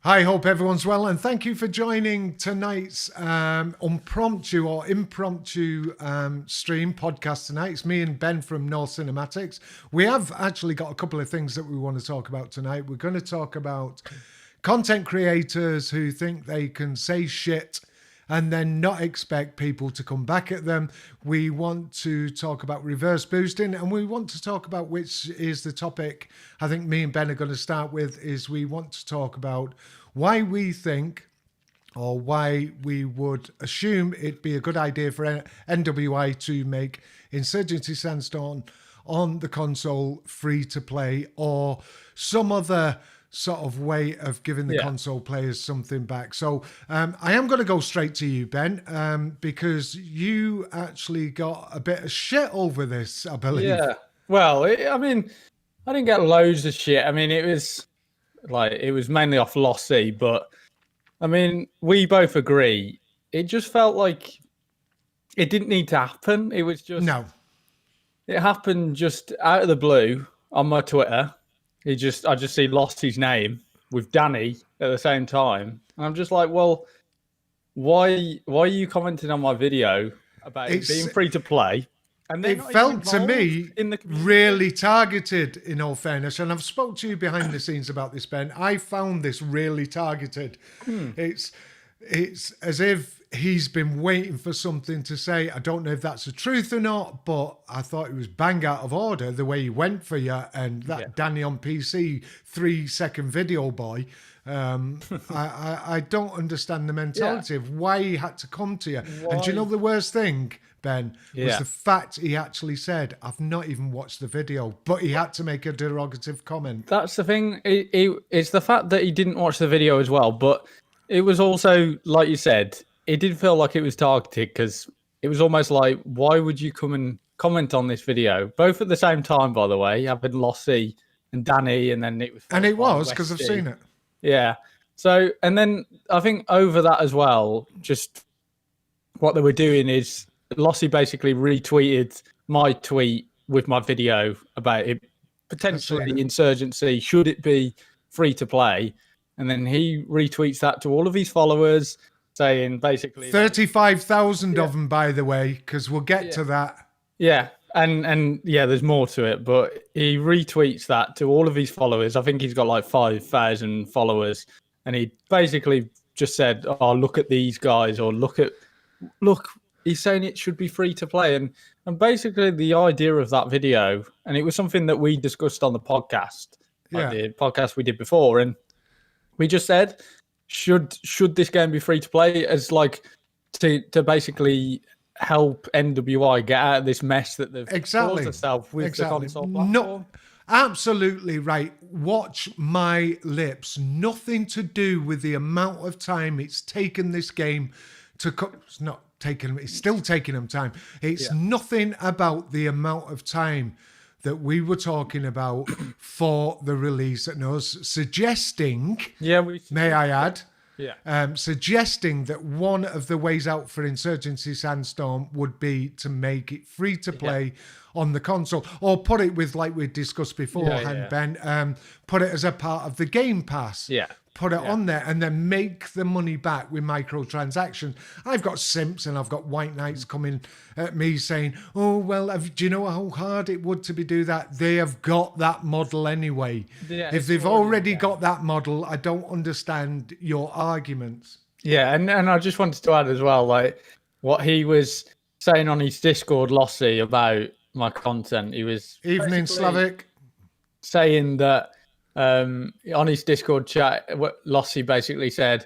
Hi, hope everyone's well, and thank you for joining tonight's impromptu stream podcast tonight. It's me and Ben from North Cinematics. We have actually got a couple of things that we want to talk about tonight. We're going to talk about content creators who think they can say shit and then not expect people to come back at them. We want to talk about reverse boosting, and we want to talk about, which is the topic I think me and Ben are going to start with, is we want to talk about why we think, or why we would assume it'd be a good idea for NWI to make Insurgency Sandstorm on the console free to play, or some other sort of way of giving the console players something back. So I am going to go straight to you, Ben, because you actually got a bit of shit over this, I believe. Yeah. Well, I mean, I didn't get loads of shit. I mean, it was mainly off Lossy, but I mean, we both agree. It just felt like it didn't need to happen. It was just It happened just out of the blue on my Twitter. I just see Lossy's name with Danny at the same time, and I'm just like, well, why are you commenting on my video about it being free to play? And it felt to me really targeted, in all fairness. And I've spoke to you behind the scenes about this, Ben. I found this really targeted. It's as if he's been waiting for something to say. I don't know if that's the truth or not, but I thought it was bang out of order the way he went for you. And that Danny on PC 3-second video boy. I don't understand the mentality of why he had to come to you. Why? And do you know the worst thing, Ben, was the fact he actually said, I've not even watched the video, but he had to make a derogative comment. That's the thing. It's the fact that he didn't watch the video as well, but it was also, like you said, it did feel like it was targeted, because it was almost like, why would you come and comment on this video? Both at the same time, by the way, having Lossy and Danny, and then it was... And it was, because I've seen it. Yeah. So, and then I think over that as well, just what they were doing is Lossy basically retweeted my tweet with my video about it, potentially Insurgency, should it be free to play? And then he retweets that to all of his followers, saying basically 35,000 of them, by the way, because we'll get to that. Yeah. And there's more to it, but he retweets that to all of his followers. I think he's got like 5,000 followers, and he basically just said, "Oh, look at these guys," or look. He's saying it should be free to play, and basically the idea of that video, and it was something that we discussed on the podcast, the podcast we did before, and we just said, should this game be free to play, as like to basically help NWI get out of this mess that they've caused themselves with the console platform. No, absolutely right. Watch my lips. Nothing to do with the amount of time it's taken this game to it's not taken. It's still taking them time. It's nothing about the amount of time that we were talking about for the release, and us suggesting. May I add? Suggesting that one of the ways out for Insurgency Sandstorm would be to make it free to play on the console, or put it with, like we discussed beforehand, Ben, put it as a part of the Game Pass. Put it on there and then make the money back with microtransactions. I've got simps and I've got white knights coming at me saying, oh, well, do you know how hard it would to do that? They have got that model anyway. If they've already got that model, I don't understand your arguments. Yeah, and I just wanted to add as well, like what he was saying on his Discord, Lossy, about my content. He was Evening Slavic saying that on his Discord chat, Lossy basically said,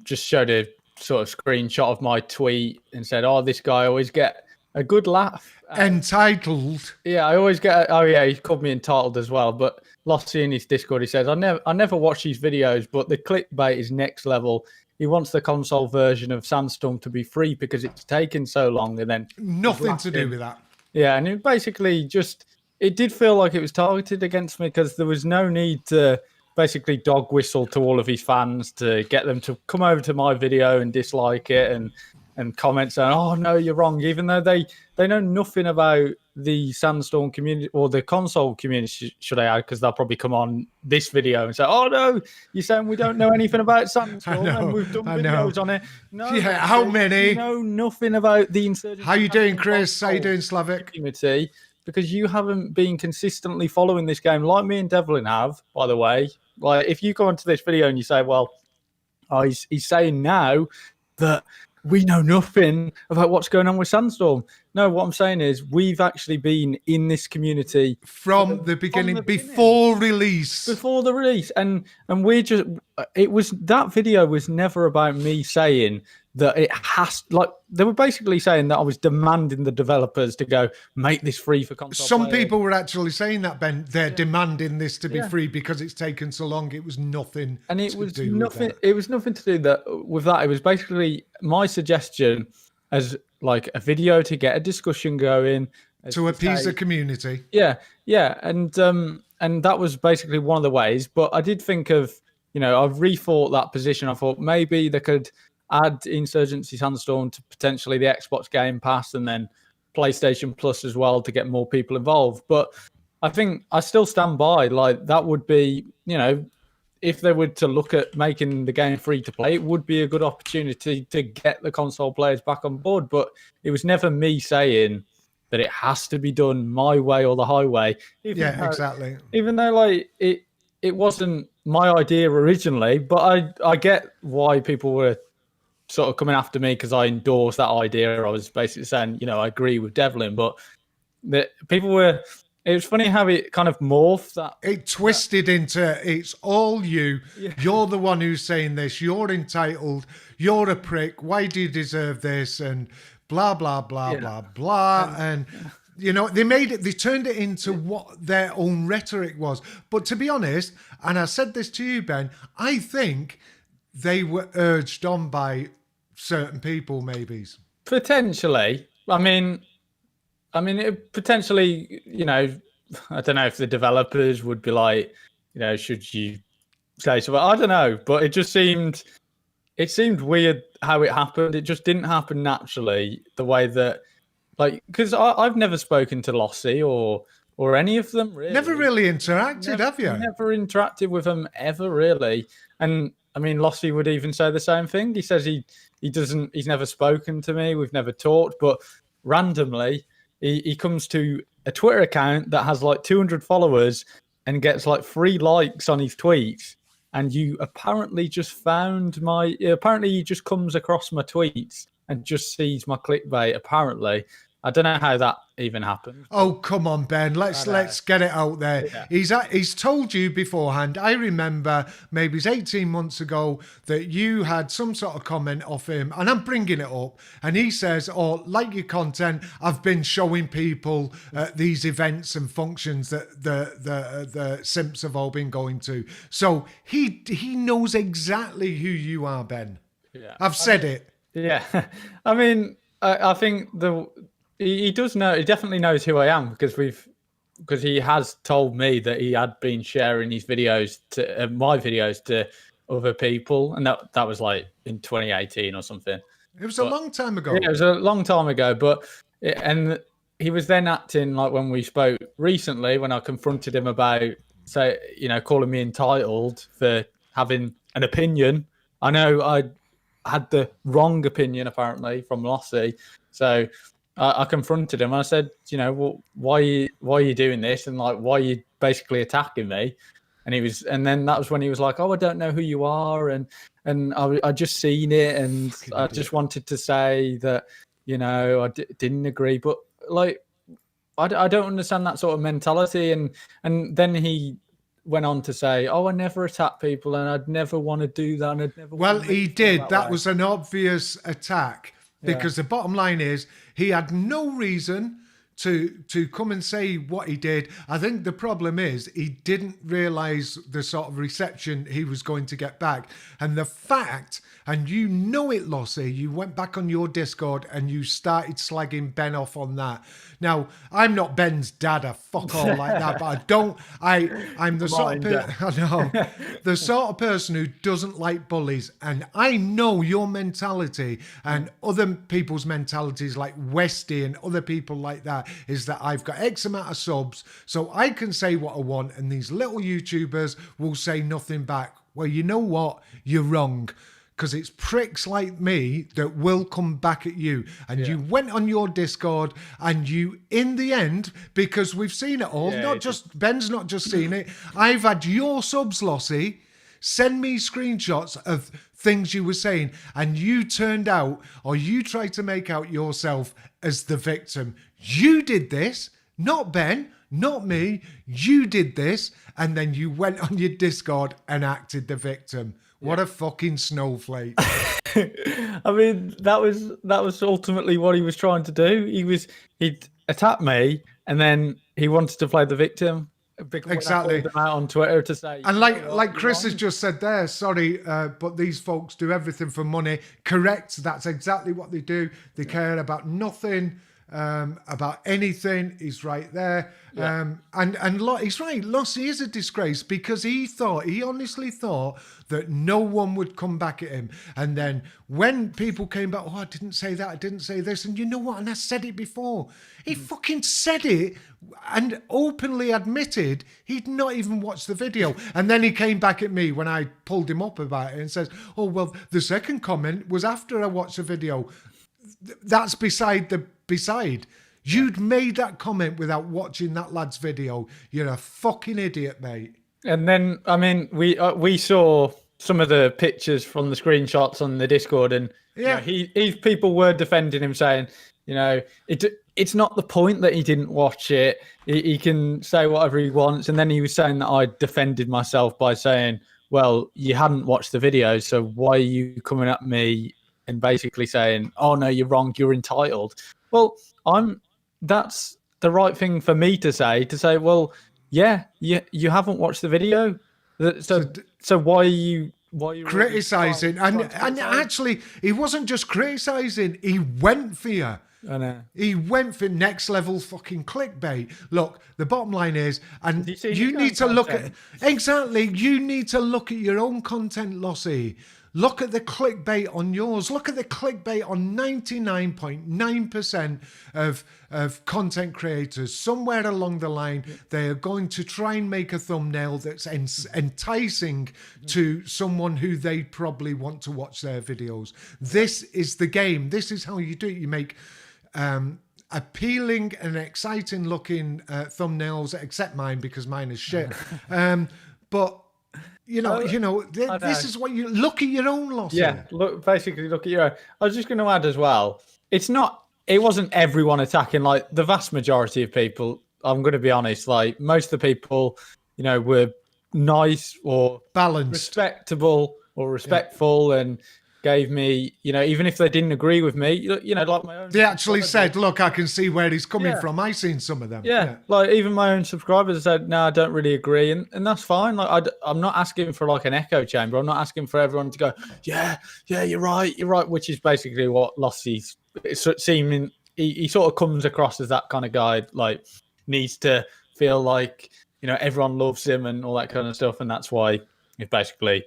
just showed a sort of screenshot of my tweet and said, "Oh, this guy always get a good laugh." Entitled. Yeah, I always get. Oh yeah, he called me entitled as well. But Lossy in his Discord, he says, "I never watch these videos, but the clickbait is next level. He wants the console version of Sandstorm to be free because it's taken so long." And then nothing to do with that. Yeah, and it basically just. It did feel like it was targeted against me, because there was no need to basically dog whistle to all of his fans to get them to come over to my video and dislike it and and comments saying, "Oh no, you're wrong," even though they know nothing about the Sandstorm community or the console community, should I add, because they'll probably come on this video and say, "Oh no, you're saying we don't know anything about Sandstorm and we've done videos on it." No, yeah, how many? You know nothing about the Insurgency. How you doing, Chris? How you doing, Slavic? Community, because you haven't been consistently following this game like me and Devlin have, by the way. Like, if you go onto this video and you say, well, he's saying now that we know nothing about what's going on with Sandstorm. No, what I'm saying is we've actually been in this community from the beginning, before release. Before the release. And we're just, that video was never about me saying that it has, like, they were basically saying that I was demanding the developers to go make this free for console Some players. people were actually saying that, Ben. They're demanding this to be free because it's taken so long. It was nothing. And it was nothing. It was nothing to do with that. It was basically my suggestion as like a video to get a discussion going, to appease the community. Yeah, and that was basically one of the ways. But I did think of, I've rethought that position. I thought maybe they could add Insurgency Sandstorm to potentially the Xbox Game Pass and then PlayStation Plus as well to get more people involved. But I think I still stand by, like, that would be, if they were to look at making the game free to play, it would be a good opportunity to get the console players back on board. But it was never me saying that it has to be done my way or the highway. Exactly. Even though, like, it wasn't my idea originally, but I get why people were sort of coming after me because I endorsed that idea. I was basically saying, I agree with Devlin, but people were. It was funny how it kind of morphed. It twisted into, it's all you. Yeah. You're the one who's saying this. You're entitled. You're a prick. Why do you deserve this? And blah, blah, blah, blah, blah. And, they turned it into what their own rhetoric was. But to be honest, and I said this to you, Ben, I think they were urged on by certain people, maybe. Potentially. I mean, it potentially, I don't know if the developers would be like, should you say so? I don't know, but it seemed weird how it happened. It just didn't happen naturally the way that, like, because I've never spoken to Lossy or any of them, really. Never really interacted, have you? Never interacted with them ever, really. And I mean, Lossy would even say the same thing. He says he's never spoken to me. We've never talked, but randomly, he comes to a Twitter account that has like 200 followers and gets like 3 likes on his tweets. And you apparently just apparently he just comes across my tweets and just sees my clickbait, apparently. I don't know how that even happened. Oh, come on, Ben. Let's get it out there. Yeah. He's told you beforehand. I remember maybe it's 18 months ago that you had some sort of comment off him, and I'm bringing it up. And he says, "Oh, like your content, I've been showing people these events and functions that the simps have all been going to." So he knows exactly who you are, Ben. Yeah, I've said it. Yeah, I mean, I think he does know. He definitely knows who I am because he has told me that he had been sharing his videos my videos to other people, and that was like in 2018 or something. It was a long time ago. Yeah, it was a long time ago. And he was then acting like when we spoke recently, when I confronted him about calling me entitled for having an opinion. I know I had the wrong opinion apparently from Lossy, so I confronted him. I said, well, why are you doing this? And like, why are you basically attacking me? And then that was when he was like, oh, I don't know who you are. And I just seen it. And I just wanted to say that, I didn't agree. But like, I don't understand that sort of mentality. And then he went on to say, oh, I never attack people and I'd never want to do that. And I'd never. Well, he did. That was an obvious attack. Because the bottom line is he had no reason to come and say what he did. I think the problem is he didn't realise the sort of reception he was going to get back. And the fact, and you know it, Lossie, you went back on your Discord and you started slagging Ben off on that. Now, I'm not Ben's dad, I fuck all like that, but I'm the sort of the sort of person who doesn't like bullies. And I know your mentality and other people's mentalities like Westy and other people like that is that I've got X amount of subs, so I can say what I want, and these little YouTubers will say nothing back. Well, you know what? You're wrong. Because it's pricks like me that will come back at you. And you went on your Discord and you, in the end, because we've seen it all, Ben's not just seen it. I've had your subs, Lossie, send me screenshots of things you were saying, and you turned out, or you tried to make out yourself as the victim. You did this, not Ben, not me. You did this, and then you went on your Discord and acted the victim. What a fucking snowflake. I mean, that was ultimately what he was trying to do. He'd attack me, and then he wanted to play the victim. Exactly. Out on Twitter to say, and like Chris has just said there, sorry, but these folks do everything for money. Correct. That's exactly what they do. They care about nothing. About anything. He's right there. And he's right. Lossie is a disgrace because he honestly thought that no one would come back at him. And then when people came back, I didn't say that, I didn't say this. And you know what? And I said it before. He fucking said it and openly admitted he'd not even watched the video. And then he came back at me when I pulled him up about it and says, oh, well, the second comment was after I watched the video. That's beside. You'd made that comment without watching that lad's video. You're a fucking idiot, mate. And then, I mean, we saw some of the pictures from the screenshots on the Discord, and people were defending him, saying, it's not the point that he didn't watch it. He can say whatever he wants. And then he was saying that I defended myself by saying, well, you hadn't watched the video, so why are you coming at me and basically saying, oh, no, you're wrong, you're entitled. Well, that's the right thing for me to say, well, yeah, you haven't watched the video. So why are you criticizing? And actually, he wasn't just criticizing, he went for you. I know. He went for next level fucking clickbait. Look, the bottom line is, and you need to look at you need to look at your own content, Lossie. Look at the clickbait on yours. Look at the clickbait on 99.9% of content creators. Somewhere along the line, they are going to try and make a thumbnail that's enticing to someone who they probably want to watch their videos. This is the game. This is how you do it. You make appealing and exciting looking thumbnails, except mine because mine is shit. But this is what you look at your own losses. Yeah, look at your own. I was just going to add as well. It wasn't everyone attacking. Like the vast majority of people, I'm going to be honest. Like most of the people, were nice or balanced, respectable or respectful, and gave me, even if they didn't agree with me, like my own. They actually said, "Look, I can see where he's coming from. I've seen some of them." Yeah, like even my own subscribers said, "No, I don't really agree," and that's fine. Like I'm not asking for like an echo chamber. I'm not asking for everyone to go, "Yeah, you're right," which is basically what Lossie's seeming. He sort of comes across as that kind of guy, like needs to feel like everyone loves him and all that kind of stuff, and that's why he basically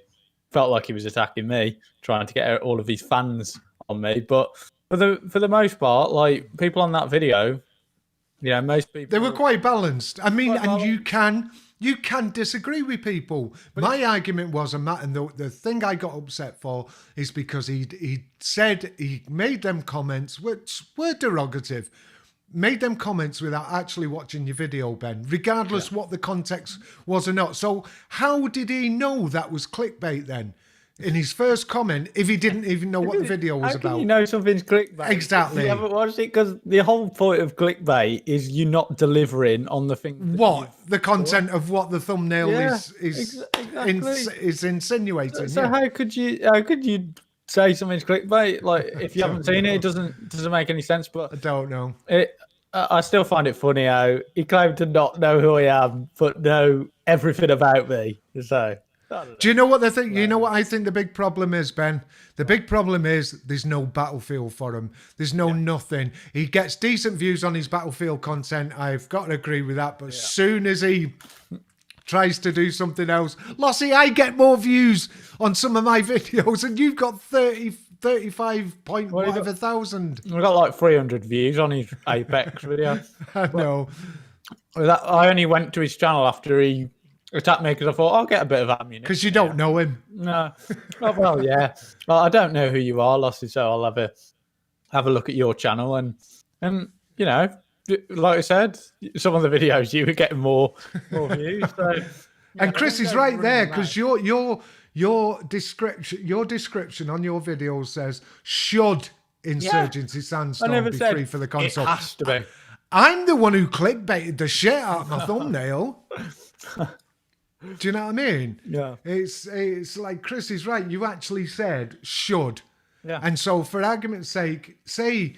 felt like he was attacking me, trying to get all of these fans on me. But for the most part, like people on that video, most people, they were quite balanced. I mean, and you can disagree with people. But my argument was, and the thing I got upset for is because he said he made them comments which were derogative. Made them comments without actually watching your video, Ben, regardless what the context was or not. So how did he know that was clickbait then? In his first comment, if he didn't even know what the video was about. You know something's clickbait. Exactly. You haven't watched it because the whole point of clickbait is you not delivering on the thing. The content of what the thumbnail is insinuating. So how could you say something's clickbait? Like if you haven't seen it, it doesn't make any sense. But I don't know. I still find it funny how he claimed to not know who I am, but know everything about me. So, do you know what the thing? You know what I think the big problem is, Ben? The big problem is there's no Battlefield for him. There's no nothing. He gets decent views on his Battlefield content. I've got to agree with that. But as soon as he tries to do something else, Lossie, I get more views on some of my videos, and you've got 35 point whatever thousand. We got like 300 views on his Apex video. I know. I only went to his channel after he attacked me because I thought I'll get a bit of ammunition. Because you don't know him. No. Oh, well, yeah. Well, I don't know who you are, Lossie, so I'll have a look at your channel and you know, like I said, some of the videos you were getting more views. So, and Chris is right there because your description on your videos says should Insurgency Sandstorm be free for the console. It has to be. I'm the one who clickbaited the shit out of my thumbnail. Do you know what I mean? Yeah. It's like Chris is right. You actually said should. Yeah. And so for argument's sake, say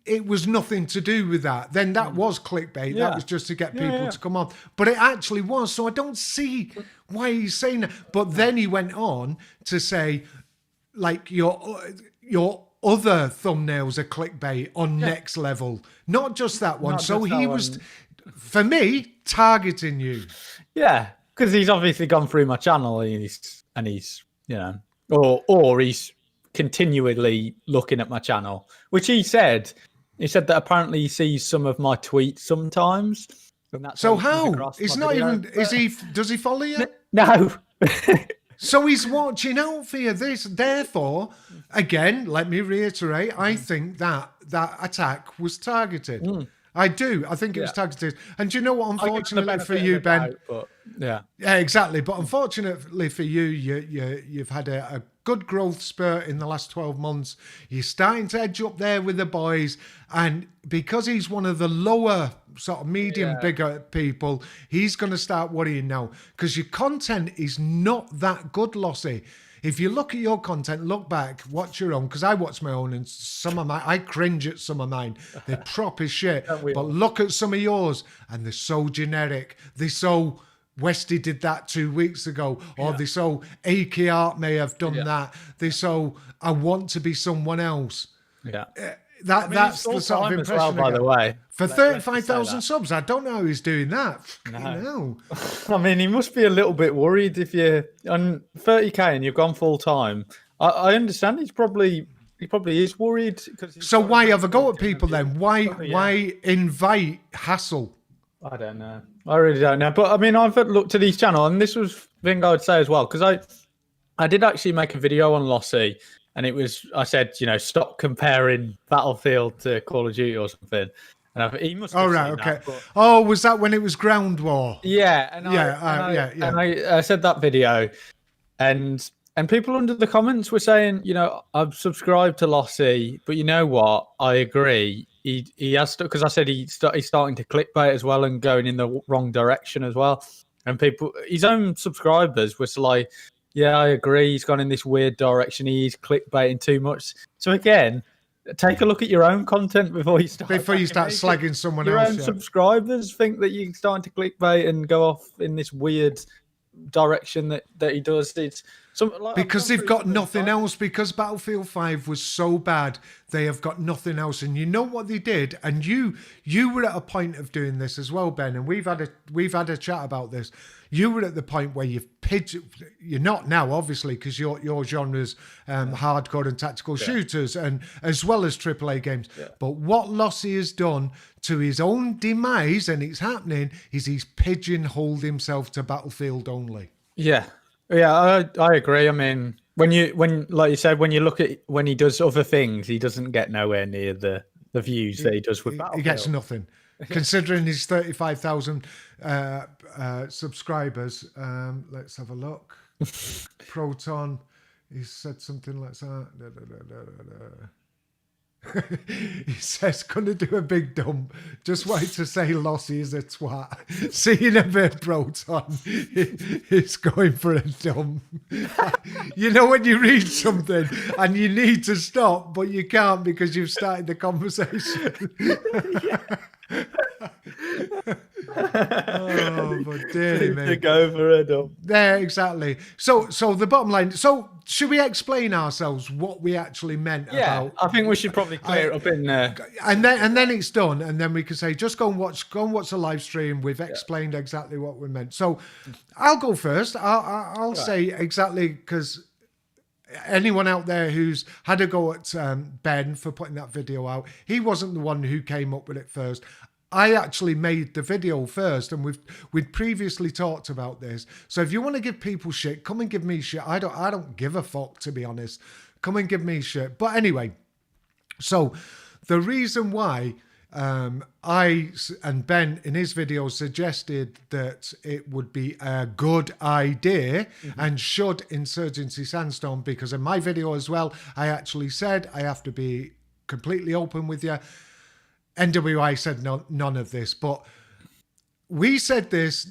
it was nothing to do with that, then that was clickbait. Yeah. That was just to get people to come on. But it actually was. So I don't see why he's saying that. But then he went on to say, like, your other thumbnails are clickbait on Next Level. Not just that one. So he was, for me, targeting you. Yeah. Because he's obviously gone through my channel and he's you know, or he's continually looking at my channel, which he said that apparently he sees some of my tweets sometimes. And that's so how? It's not video, even, does he follow you? No. So he's watching out for you. Therefore, again, let me reiterate, I think that attack was targeted. I do. I think it was targeted. And do you know what? Unfortunately for you, Ben. Yeah, exactly. But unfortunately for you, you've had a good growth spurt in the last 12 months. You're starting to edge up there with the boys. And because he's one of the lower sort of medium, bigger people, he's going to start worrying now. Because your content is not that good, Lossie. If you look at your content, look back, watch your own, because I watch my own and I cringe at some of mine. They're prop as shit. But look at some of yours and they're so generic. They're so, Westy did that 2 weeks ago, or they're so, AK Art may have done that. They're so, I want to be someone else. Yeah. That's the sort of impression. Well, by the way, for 35,000 subs, I don't know how he's doing that. No. I mean, he must be a little bit worried if you're on 30k and you've gone full time. I understand he's probably is worried. So why have a go at people then? Why invite hassle? I don't know. I really don't know. But I mean, I've looked at his channel, and this was the thing I would say as well, because I did actually make a video on Lossie. And I said, you know, stop comparing Battlefield to Call of Duty or something. And he must have seen that, but... was that when it was Ground War? Yeah. And I said that video. And people under the comments were saying, you know, I've subscribed to Lossie, but you know what? I agree. He has to, because I said he's starting to clickbait as well and going in the wrong direction as well. And his own subscribers was like, yeah, I agree. He's gone in this weird direction. He's clickbaiting too much. So again, take a look at your own content before you start slagging someone your else. Your own subscribers think that you're starting to clickbait and go off in this weird direction that he does. It's because they've got nothing else. Because Battlefield 5 was so bad, they have got nothing else. And you know what they did? And you were at a point of doing this as well, Ben. And we've had a chat about this. You were at the point where you're not now, obviously, because your genre's hardcore and tactical shooters, and as well as AAA games. Yeah. But what Lossie has done to his own demise, and it's happening, is he's pigeonholed himself to Battlefield only. Yeah, I agree. I mean, when like you said, when you look at when he does other things, he doesn't get nowhere near the views that he does with Battlefield. He gets nothing. Considering his 35,000 subscribers, let's have a look. Proton, he said something like that. He says, gonna do a big dump. Just wait to say Lossie is a twat. Seeing a bit Proton, he's going for a dump. You know when you read something and you need to stop, but you can't because you've started the conversation. Oh, but dearly me. To go for a dump. There, exactly. So the bottom line. So should we explain ourselves what we actually meant about? I think we should probably clear it up in there. And then it's done, and then we can say just go and watch the live stream. We've explained exactly what we meant. So I'll go first. I'll say exactly, because anyone out there who's had a go at Ben for putting that video out, he wasn't the one who came up with it first. I actually made the video first, and we'd previously talked about this. So if you want to give people shit, come and give me shit. I don't give a fuck, to be honest. Come and give me shit. But anyway, so the reason why I and Ben in his video suggested that it would be a good idea and should Insurgency Sandstorm, because in my video as well, I actually said, I have to be completely open with you, NWI said none of this, but we said this,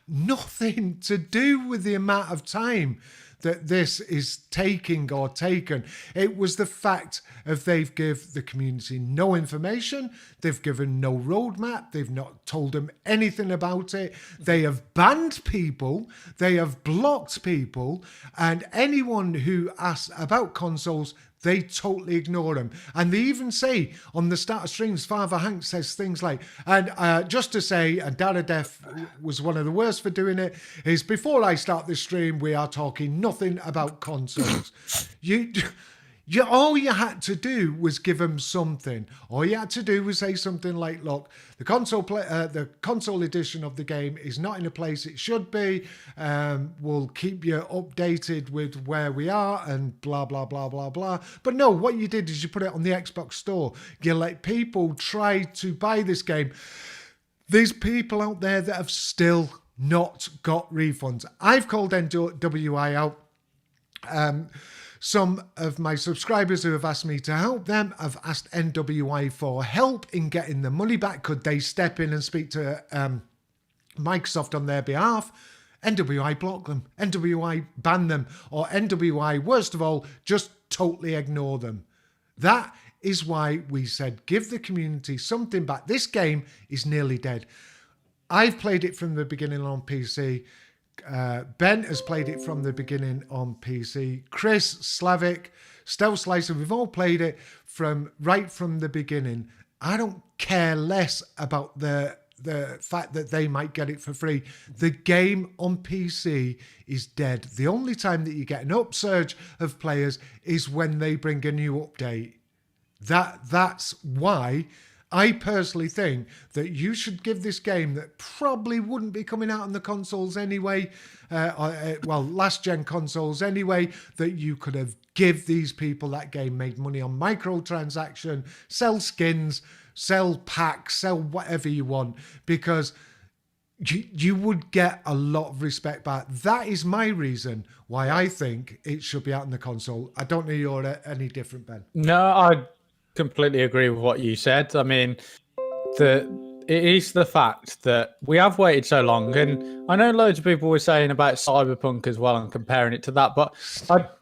nothing to do with the amount of time that this is taking or taken. It was the fact of they've given the community no information, they've given no roadmap, they've not told them anything about it, they have banned people, they have blocked people, and anyone who asks about consoles, they totally ignore them. And they even say on the start of streams, Father Hank says things like, and just to say, and Dara Def was one of the worst for doing it, is before I start this stream, we are talking nothing about consoles. All you had to do was give them something. All you had to do was say something like, look, the console edition of the game is not in a place it should be. We'll keep you updated with where we are and blah, blah, blah, blah, blah. But no, what you did is you put it on the Xbox store. You let people try to buy this game. There's people out there that have still not got refunds. I've called NWI out. Some of my subscribers who have asked me to help them have asked NWI for help in getting the money back. Could they step in and speak to Microsoft on their behalf? NWI block them. NWI ban them. Or NWI, worst of all, just totally ignore them. That is why we said give the community something back. This game is nearly dead. I've played it from the beginning on PC. Ben has played it from the beginning on PC. Chris, Slavic, Stealth Slicer, we've all played it right from the beginning. I don't care less about the fact that they might get it for free. The game on PC is dead. The only time that you get an upsurge of players is when they bring a new update. That's why I personally think that you should give this game that probably wouldn't be coming out on the consoles anyway, last gen consoles anyway, that you could have give these people that game, made money on microtransaction, sell skins, sell packs, sell whatever you want, because you would get a lot of respect back. That is my reason why I think it should be out on the console. I don't know you're any different, Ben. No, I completely agree with what you said. I mean, it is the fact that we have waited so long, and I know loads of people were saying about Cyberpunk as well and comparing it to that, but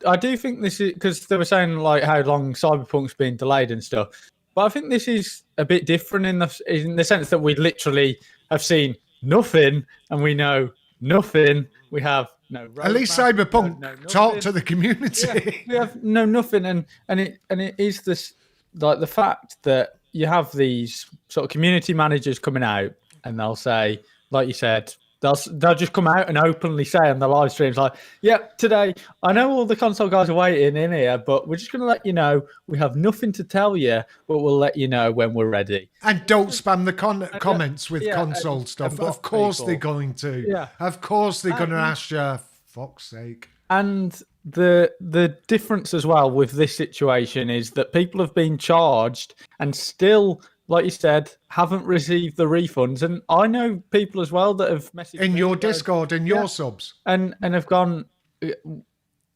I do think this is because they were saying like how long Cyberpunk's been delayed and stuff. But I think this is a bit different in the sense that we literally have seen nothing and we know nothing. We have no roadmap, at least Cyberpunk talk to the community. Yeah, we have nothing, and it is this. Like the fact that you have these sort of community managers coming out and they'll say, like you said, they'll just come out and openly say on the live streams like, yep, today, I know all the console guys are waiting in here, but we're just going to let you know we have nothing to tell you, but we'll let you know when we're ready. And don't spam the comments with console stuff. Of course they're going to. Yeah. Of course they're going to ask you, fuck's sake. And the difference as well with this situation is that people have been charged and still, like you said, haven't received the refunds. And I know people as well that have messaged in your Discord and your subs and have gone,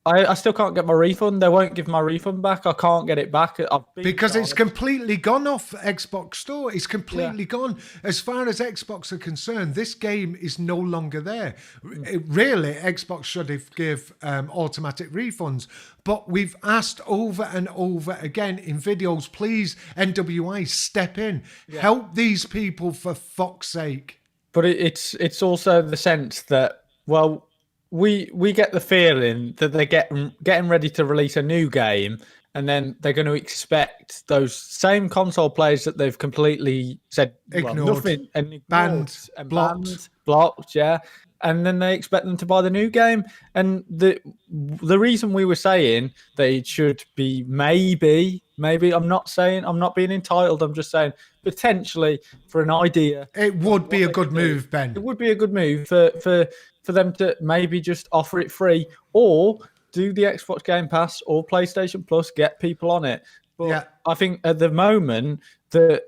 I still can't get my refund. They won't give my refund back. I can't get it back. Because it's completely gone off Xbox Store. It's completely Yeah. gone. As far as Xbox are concerned, this game is no longer there. Really, Xbox should have give automatic refunds. But we've asked over and over again in videos, please, NWI, step in. Help these people for fuck's sake. But it's also the sense that, well, we get the feeling that they're getting ready to release a new game, and then they're going to expect those same console players that they've completely said Ignored, nothing and ignored, banned, and blocked. blocked, yeah. And then they expect them to buy the new game. And the reason we were saying that it should be maybe I'm not saying, I'm not being entitled, I'm just saying potentially for an idea. It would be a good move, Ben. It would be a good move for them to maybe just offer it free, or do the Xbox Game Pass or PlayStation Plus, get people on it. But I think at the moment, the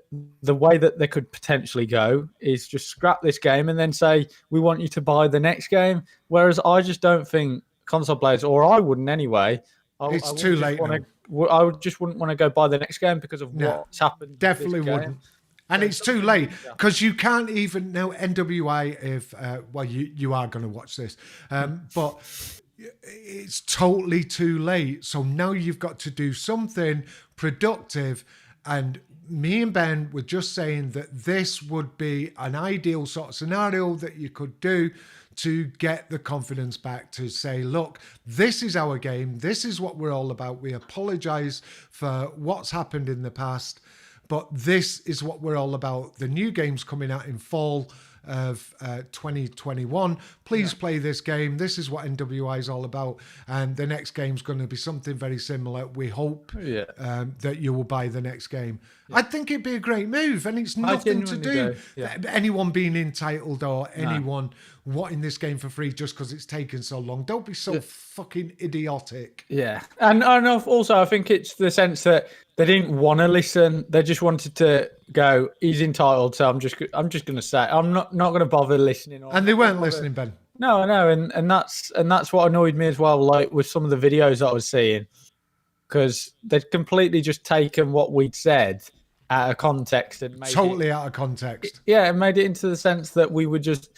way that they could potentially go is just scrap this game and then say, we want you to buy the next game. Whereas I just don't think console players, or I wouldn't anyway. It's too late. I just wouldn't want to go buy the next game because of what's happened. Definitely wouldn't. And it's too late because you can't even now NWI if you are going to watch this, but it's totally too late. So now you've got to do something productive. And me and Ben were just saying that this would be an ideal sort of scenario that you could do to get the confidence back, to say, look, this is our game. This is what we're all about. We apologize for what's happened in the past, but this is what we're all about. The new game's coming out in fall of 2021. Please play this game. This is what NWI is all about. And the next game's going to be something very similar. We hope that you will buy the next game. I think it'd be a great move, and it's nothing to do anyone being entitled or anyone wanting this game for free just because it's taken so long. Don't be so fucking idiotic. Yeah, and also I think it's the sense that they didn't want to listen. They just wanted to go, he's entitled, so I'm just going to say, I'm not going to bother listening. And they weren't listening, Ben. No, I know, and that's what annoyed me as well. Like with some of the videos that I was seeing, because they'd completely just taken what we'd said out of context and made totally out of context. Yeah, and made it into the sense that we were just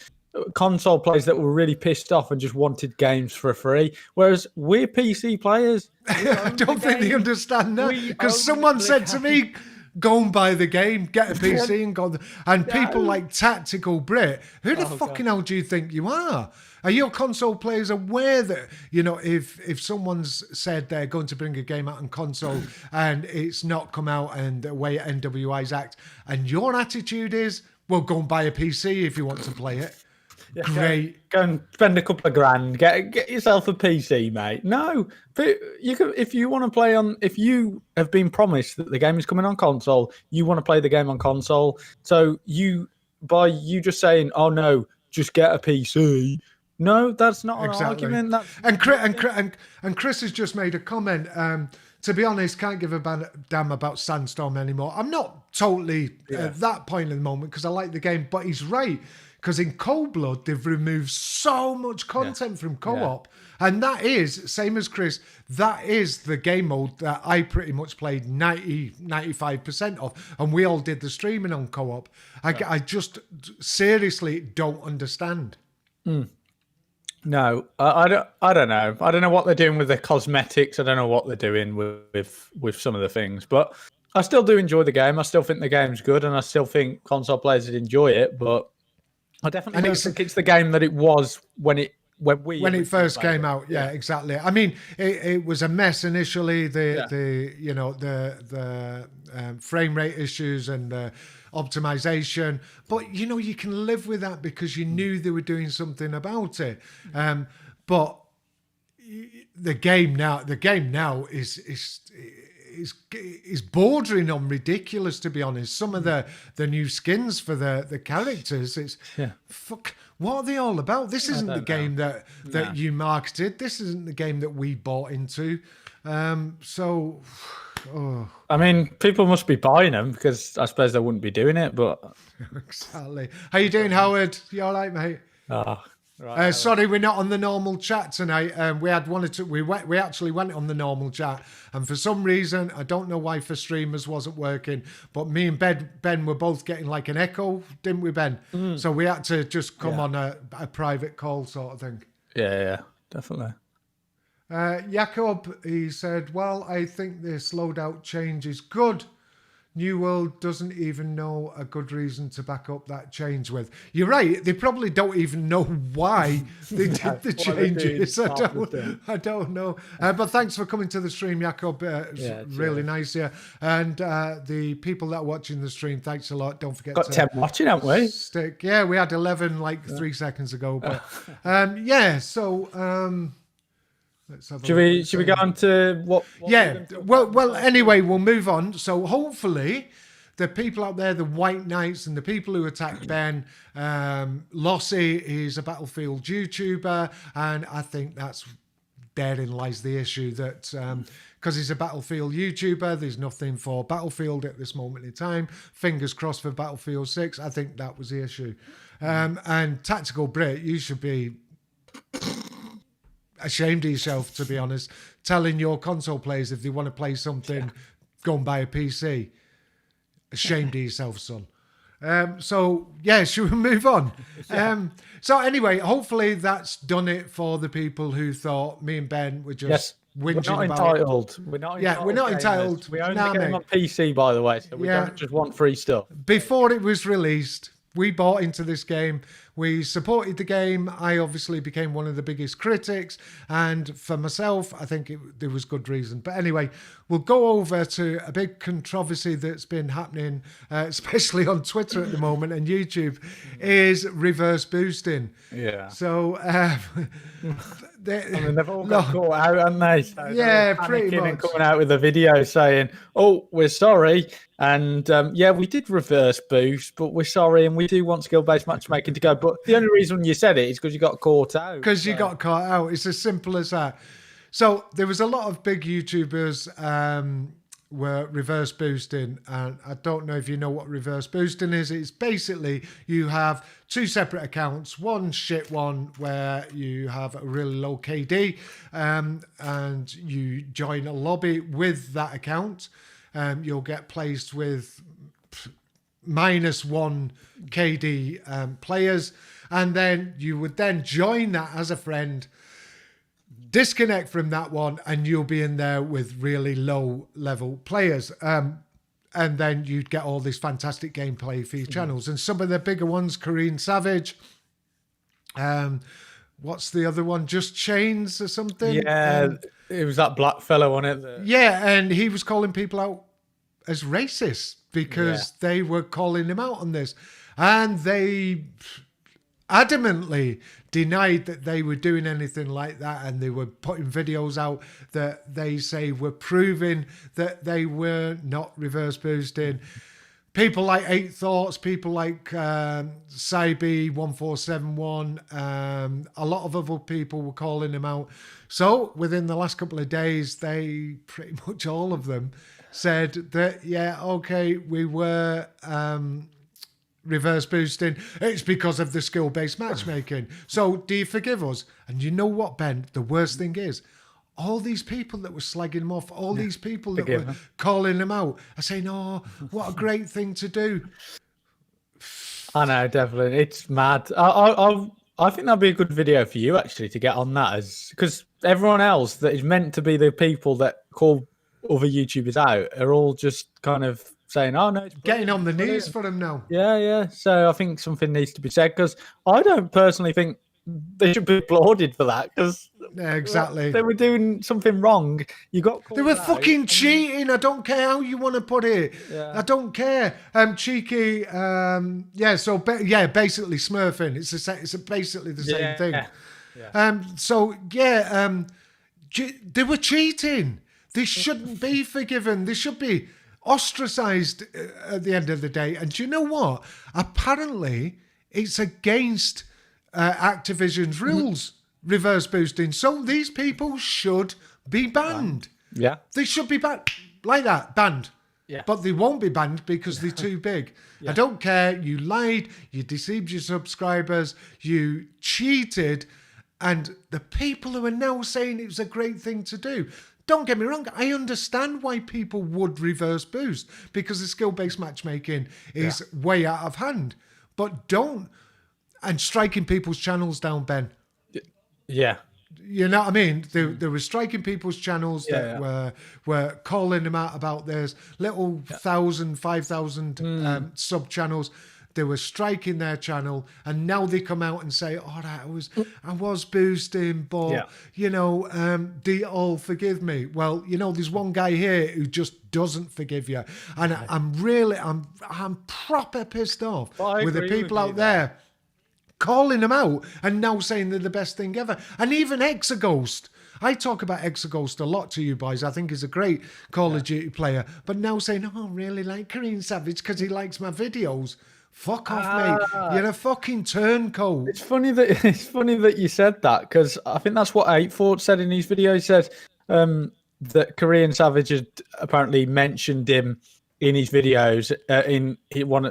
console players that were really pissed off and just wanted games for free, whereas we're PC players. I don't think they understand that, because someone said to me, go and buy the game, get a PC and go. And people like Tactical Brit, who the fucking hell do you think you are? Are your console players aware that, you know, if someone's said they're going to bring a game out on console and it's not come out and the way NWI's act, and your attitude is, well, go and buy a PC if you want to play it. Yeah, great. Go and spend a couple of grand. Get yourself a PC, mate. No, but you can, if you want to play on. If you have been promised that the game is coming on console, you want to play the game on console. So you just saying, "Oh no, just get a PC." No, that's not an argument. And Chris has just made a comment. To be honest, can't give a damn about Sandstorm anymore. I'm not totally at that point in the moment because I like the game, but he's right. Because in Cold Blood, they've removed so much content from co-op. And that is, same as Chris, that is the game mode that I pretty much played 95% of. And we all did the streaming on co-op. I just seriously don't understand. No, I don't know. I don't know what they're doing with the cosmetics. I don't know what they're doing with some of the things. But I still do enjoy the game. I still think the game's good. And I still think console players would enjoy it. But I definitely don't think it's the game that it was when it first came out. Yeah, exactly. I mean, it was a mess initially. The frame rate issues and the optimization, but you can live with that because you knew they were doing something about it. But the game now is bordering on ridiculous, to be honest. Some of the new skins for the characters, it's fuck. What are they all about? This isn't the game that you marketed. This isn't the game that we bought into. I mean, people must be buying them because I suppose they wouldn't be doing it. But exactly. How you doing, Howard? You all right, mate? Right. Sorry, we're not on the normal chat tonight. We had one or two. We actually went on the normal chat, and for some reason, I don't know why for streamers wasn't working. But me and Ben were both getting like an echo, didn't we, Ben? So we had to just come on a private call sort of thing. Yeah, definitely. Jakob, he said, "Well, I think this loadout change is good. New World doesn't even know a good reason to back up that change with." You're right. They probably don't even know why they did the changes. I don't know. But thanks for coming to the stream, Jakob. It's really nice here. And the people that are watching the stream, thanks a lot. Don't forget Got 10 watching, haven't we? Stick. Yeah, we had 11 like 3 seconds ago. But so. Should we go on to what well, anyway, we'll move on. So hopefully the people out there, the White Knights and the people who attacked Ben, Lossy is a Battlefield YouTuber, and I think that's therein lies the issue that because he's a Battlefield YouTuber, there's nothing for Battlefield at this moment in time. Fingers crossed for Battlefield 6. I think that was the issue. And Tactical Brit, you should be ashamed of yourself, to be honest, telling your console players if they want to play something, go and buy a PC. Ashamed of yourself, son. So should we move on? So anyway, hopefully that's done it for the people who thought me and Ben were just whinging about. We're not entitled. We're not entitled. We only get them on PC, by the way, so we don't just want free stuff. Before it was released, we bought into this game. We supported the game. I obviously became one of the biggest critics. And for myself, I think there was good reason. But anyway, we'll go over to a big controversy that's been happening, especially on Twitter at the moment and YouTube, is reverse boosting. Yeah. So... they've all got caught out, haven't they? So pretty much. And coming out with a video saying, "Oh, we're sorry, and we did reverse boost, but we're sorry, and we do want skill-based matchmaking to go." But the only reason you said it is because you got caught out. Because you got caught out. It's as simple as that. So there was a lot of big YouTubers were reverse boosting, and I don't know if you know what reverse boosting is. It's basically you have two separate accounts, one shit one where you have a really low KD, and you join a lobby with that account. You'll get placed with -1 KD players, and then you would then join that as a friend, disconnect from that one, and you'll be in there with really low level players. And then you'd get all this fantastic gameplay for your channels. And some of the bigger ones, Korean Savage, what's the other one? Just Chains or something? Yeah, it was that black fellow on it. And he was calling people out as racist because they were calling him out on this. And they adamantly denied that they were doing anything like that, and they were putting videos out that they say were proving that they were not reverse boosting. People like 8 Thoughts, people like Cybe1471, a lot of other people were calling him out. So within the last couple of days, they pretty much all of them said that, we were reverse boosting. It's because of the skill-based matchmaking. So do you forgive us? And you know what, Ben? The worst thing is, all these people that were slagging him off, all these people that were calling him out are saying, "Oh, what a great thing to do." I know, definitely. It's mad. I think that'd be a good video for you, actually, to get on that, because everyone else that is meant to be the people that call other YouTubers out are all just kind of saying, "Oh no, it's getting on the knees for them now." Yeah. So I think something needs to be said, because I don't personally think they should be applauded for that, because exactly, they were doing something wrong. They were fucking cheating. I don't care how you want to put it. I don't care. Cheeky. Basically smurfing. It's basically the same thing. They were cheating. They shouldn't be forgiven. They should be ostracized at the end of the day. And do you know what? Apparently, it's against Activision's rules, reverse boosting. So these people should be banned. Yeah. They should be banned. Like that, banned. Yeah. But they won't be banned because they're too big. I don't care. You lied. You deceived your subscribers. You cheated. And the people who are now saying it was a great thing to do. Don't get me wrong. I understand why people would reverse boost because the skill-based matchmaking is way out of hand. But don't. And striking people's channels down, Ben. Yeah. You know what I mean? They were striking people's channels that were calling them out about theirs. Little 1,000, 5,000 sub channels. They were striking their channel, and now they come out and say, "Oh, I was boosting, but you know, do you all forgive me?" Well, you know, there's one guy here who just doesn't forgive you, and I'm proper pissed off with the people out there calling them out and now saying they're the best thing ever. And even Exaghost. I talk about Exaghost a lot to you boys. I think he's a great Call of Duty player. But now saying, "Oh, I really like Korean Savage because he likes my videos." Fuck off, mate. You're a fucking turncoat. It's funny that you said that, because I think that's what 8Fort said in his video. He said that Korean Savage had apparently mentioned him in his videos, in one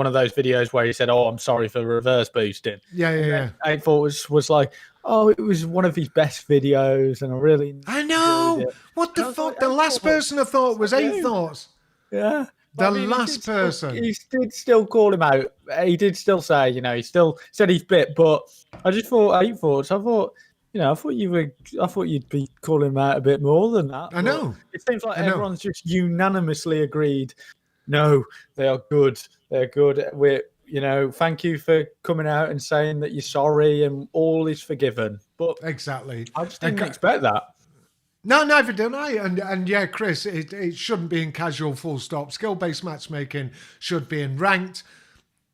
of those videos where he said, "Oh, I'm sorry for reverse boosting." Yeah. 8Fort was like, "Oh, it was one of his best videos, and I know. What the fuck? Like, the last person I thought was 8Thoughts. Yeah. The last person. He did still call him out. He did still say, you know, he still said he's bit, but I just thought 8Thoughts. I thought you'd be calling him out a bit more than that. I know. It seems like everyone's just unanimously agreed. No, they are good. They're good. Thank you for coming out and saying that you're sorry and all is forgiven. But exactly, I just didn't expect that. No, neither did I. And yeah, Chris, it shouldn't be in casual, full stop. Skill-based matchmaking should be in ranked.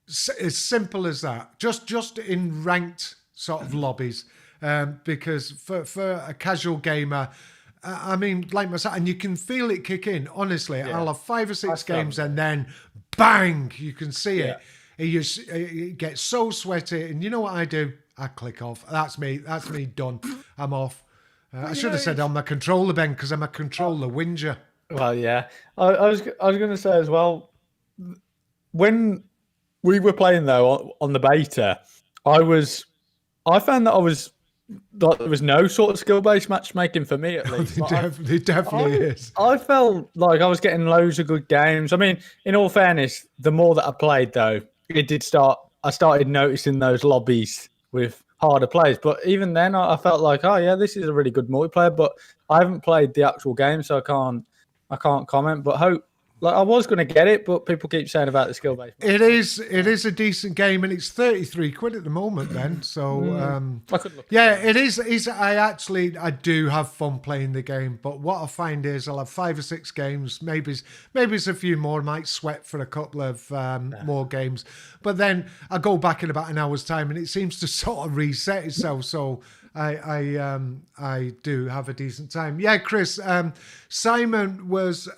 As simple as that. Just in ranked sort of lobbies. Because for a casual gamer, I mean, like myself, and you can feel it kick in. Honestly, I'll have 5 or 6 games and then bang, you can see it. It gets so sweaty. And you know what I do? I click off. That's me. Done. I'm off. I should have said on my controller, Ben, because I'm a controller whinger. Well, yeah. I was going to say as well, when we were playing though on the beta, I found that there was no sort of skill-based matchmaking for me, at least. There definitely is. I felt like I was getting loads of good games. I mean, in all fairness, the more that I played though, I started noticing those lobbies with harder players. But even then, I felt like, oh yeah, this is a really good multiplayer. But I haven't played the actual game, so I can't comment. But I was going to get it, but people keep saying about the skill base. It is a decent game, and it's 33 quid at the moment, then. So I could look. Yeah, it is. I do have fun playing the game, but what I find is I'll have 5 or 6 games, maybe it's a few more. I might sweat for a couple of more games, but then I go back in about an hour's time, and it seems to sort of reset itself. So I do have a decent time. Yeah, Chris. Simon was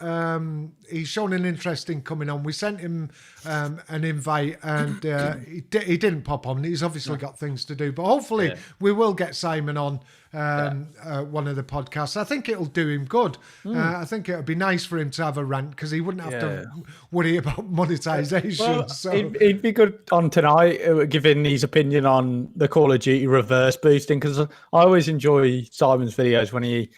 he's shown an interest in coming on. We sent him an invite, and he didn't pop on. He's obviously got things to do, but hopefully we will get Simon on one of the podcasts. I think it'll do him good. I think it would be nice for him to have a rant because he wouldn't have to worry about monetization. Well, so he'd be good on tonight, giving his opinion on the Call of Duty reverse boosting, because I always enjoy Simon's videos when he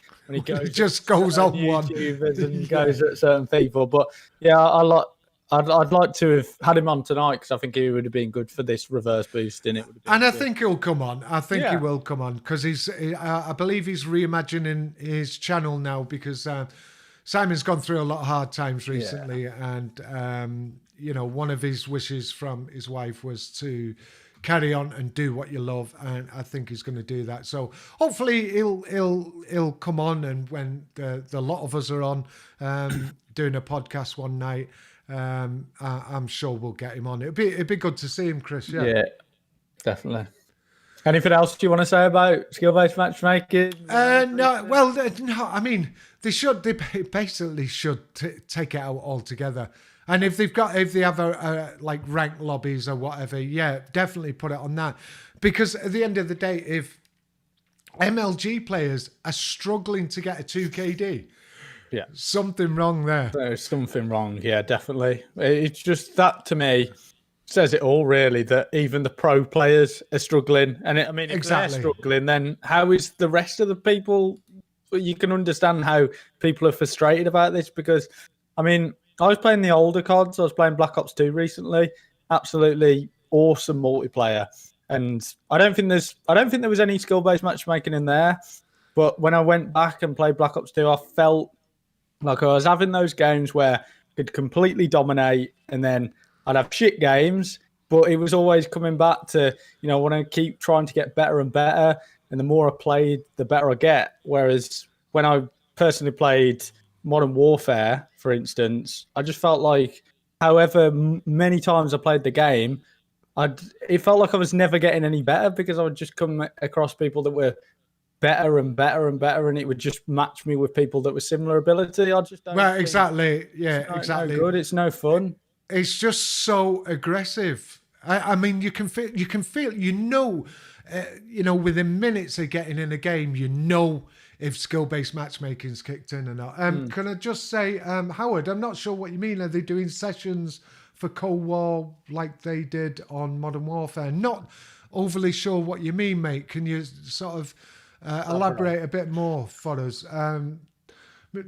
goes just goes on YouTubers and goes at certain people. But yeah, I'd like to have had him on tonight because I think he would have been good for this reverse boosting. I think he'll come on. I think he will come on because I believe he's reimagining his channel now because Simon's gone through a lot of hard times recently, and one of his wishes from his wife was to carry on and do what you love, and I think he's going to do that. So hopefully he'll come on, and when the lot of us are on doing a podcast one night, I'm sure we'll get him on. It'd be good to see him, Chris. Yeah, definitely. Anything else you want to say about skill-based matchmaking? No. Well, no. I mean, they basically should take it out altogether. And if they have a like ranked lobbies or whatever, definitely put it on that. Because at the end of the day, if MLG players are struggling to get a 2KD, Yeah. Something wrong there. There's something wrong. Yeah, definitely. It's just that to me says it all, really, that even the pro players are struggling. And I mean, if they're Exactly. struggling, then how is the rest of the people? You can understand how people are frustrated about this because, I mean, I was playing the older CODs. I was playing Black Ops 2 recently. Absolutely awesome multiplayer. And I don't think there was any skill-based matchmaking in there. But when I went back and played Black Ops 2, I felt like I was having those games where I could completely dominate and then I'd have shit games, but it was always coming back to, I want to keep trying to get better and better. And the more I played, the better I get. Whereas when I personally played Modern Warfare, for instance, I just felt like however many times I played the game, it felt like I was never getting any better because I would just come across people that were better and better and better, and it would just match me with people that were similar ability. I just don't. Well, exactly. Yeah, exactly. No good. It's no fun. It's just so aggressive. I mean, you can feel, within minutes of getting in a game, if skill-based matchmaking's kicked in or not. Can I just say, Howard, I'm not sure what you mean. Are they doing sessions for Cold War like they did on Modern Warfare? Not overly sure what you mean, mate. Can you sort of elaborate a bit more for us?